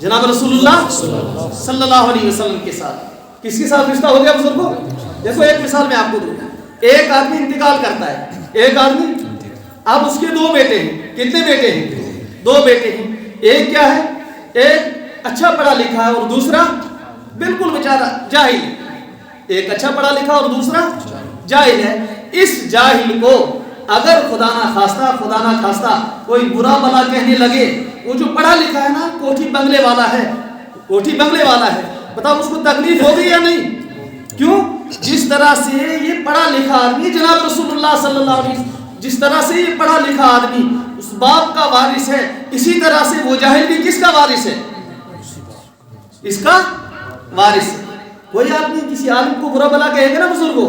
جناب رسول اللہ صلی اللہ علیہ وسلم کے ساتھ. کس کے ساتھ رشتہ ہو گیا بزرگوں؟ دیکھو ایک مثال میں آپ کو دوں. ایک آدمی انتقال کرتا ہے، ایک آدمی، اب اس کے 2 بیٹے ہیں. کتنے بیٹے ہیں؟ 2 بیٹے ہیں. ایک کیا ہے؟ ایک اچھا پڑھا لکھا ہے اور دوسرا بالکل بیچارہ جاہل. ایک اچھا پڑھا لکھا اور دوسرا جاہل ہے. اس جاہل کو اگر خدا نہ خواستہ کوئی برا بلا کہنے لگے، وہ جو پڑھا لکھا ہے نا، کوٹھی بنگلے والا ہے، بتاؤ اس کو تکلیف ہوگی یا نہیں؟ کیوں؟ جس طرح سے یہ پڑھا لکھا آدمی جناب رسول اللہ صلی اللہ علیہ وسلم، جس طرح سے یہ پڑھا لکھا آدمی اس باپ کا وارث ہے، اسی طرح سے وہ جاہل بھی کس کا وارث ہے؟ اس کا وارث. کوئی آدمی کسی عالم کو برا بلا کہے گا نا بزرگوں،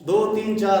2, 3, 4।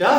4,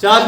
4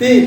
3।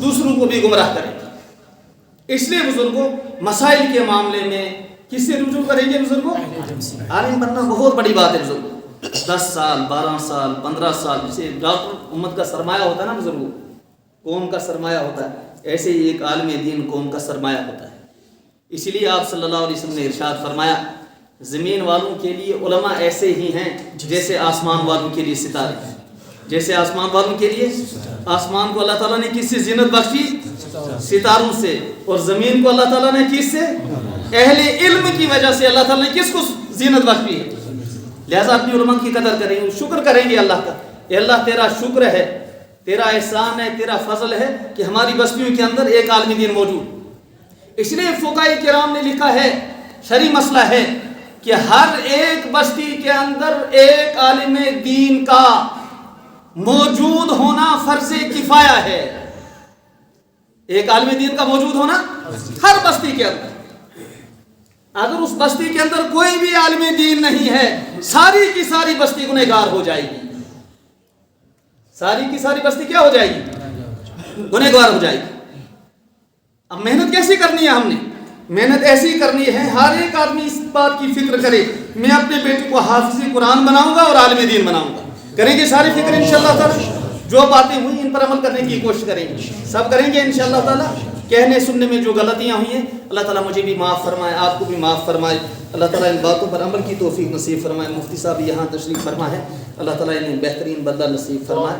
دوسروں کو بھی گمراہ کرے گی. اس لیے بزرگوں مسائل کے معاملے میں کس سے رجوع کریں گے بزرگوں؟ عالم بننا بہت بڑی بات ہے بزرگوں. 10 سال 12 سال 15 سال جسے ڈاکٹر امت کا سرمایہ ہوتا ہے نا بزرگوں، قوم کا سرمایہ ہوتا ہے، ایسے ہی ایک عالم دین قوم کا سرمایہ ہوتا ہے. اسی لیے آپ صلی اللہ علیہ وسلم نے ارشاد فرمایا زمین والوں کے لیے علماء ایسے ہی ہیں جیسے آسمان والوں کے لیے ستارے ہیں. جیسے آسمان والوں کے لیے، آسمان کو اللہ تعالیٰ نے کس سے زینت بخشی؟ ستاروں سے. اور زمین کو اللہ تعالیٰ نے کس سے؟ اہل علم کی وجہ سے اللہ تعالیٰ نے کس کو زینت بخشی ہے؟ لہذا اپنی علماء کی قدر کریں گے، شکر کریں گے اللہ کا. اے اللہ تیرا شکر ہے، تیرا احسان ہے، تیرا فضل ہے کہ ہماری بستیوں کے اندر ایک عالم دین موجود. اس لیے فقہاء کرام نے لکھا ہے، شرعی مسئلہ ہے کہ ہر ایک بستی کے اندر ایک عالم دین کا موجود ہونا فرض کفایہ ہے. ایک عالم دین کا موجود ہونا ہر بستی کے اندر. اگر اس بستی کے اندر کوئی بھی عالم دین نہیں ہے، ساری کی ساری بستی گنہگار ہو جائے گی. ساری کی ساری بستی کیا ہو جائے گی؟ گنہگار ہو جائے گی. اب محنت کیسی کرنی ہے؟ ہم نے محنت ایسی کرنی ہے ہر ایک آدمی اس بات کی فکر کرے میں اپنے بیٹے کو حافظ قرآن بناؤں گا اور عالم دین بناؤں گا. کریں گے ساری فکر انشاءاللہ تعالی. جو باتیں ہوئی ان پر عمل کرنے کی کوشش کریں گے، سب کریں گے انشاءاللہ تعالی. کہنے سننے میں جو غلطیاں ہوئی ہیں اللہ تعالیٰ مجھے بھی معاف فرمائے، آپ کو بھی معاف فرمائے. اللہ تعالیٰ ان باتوں پر عمل کی توفیق نصیب فرمائے. مفتی صاحب یہاں تشریف فرما ہے، اللہ تعالیٰ انہیں بہترین بدلہ نصیب فرمائے.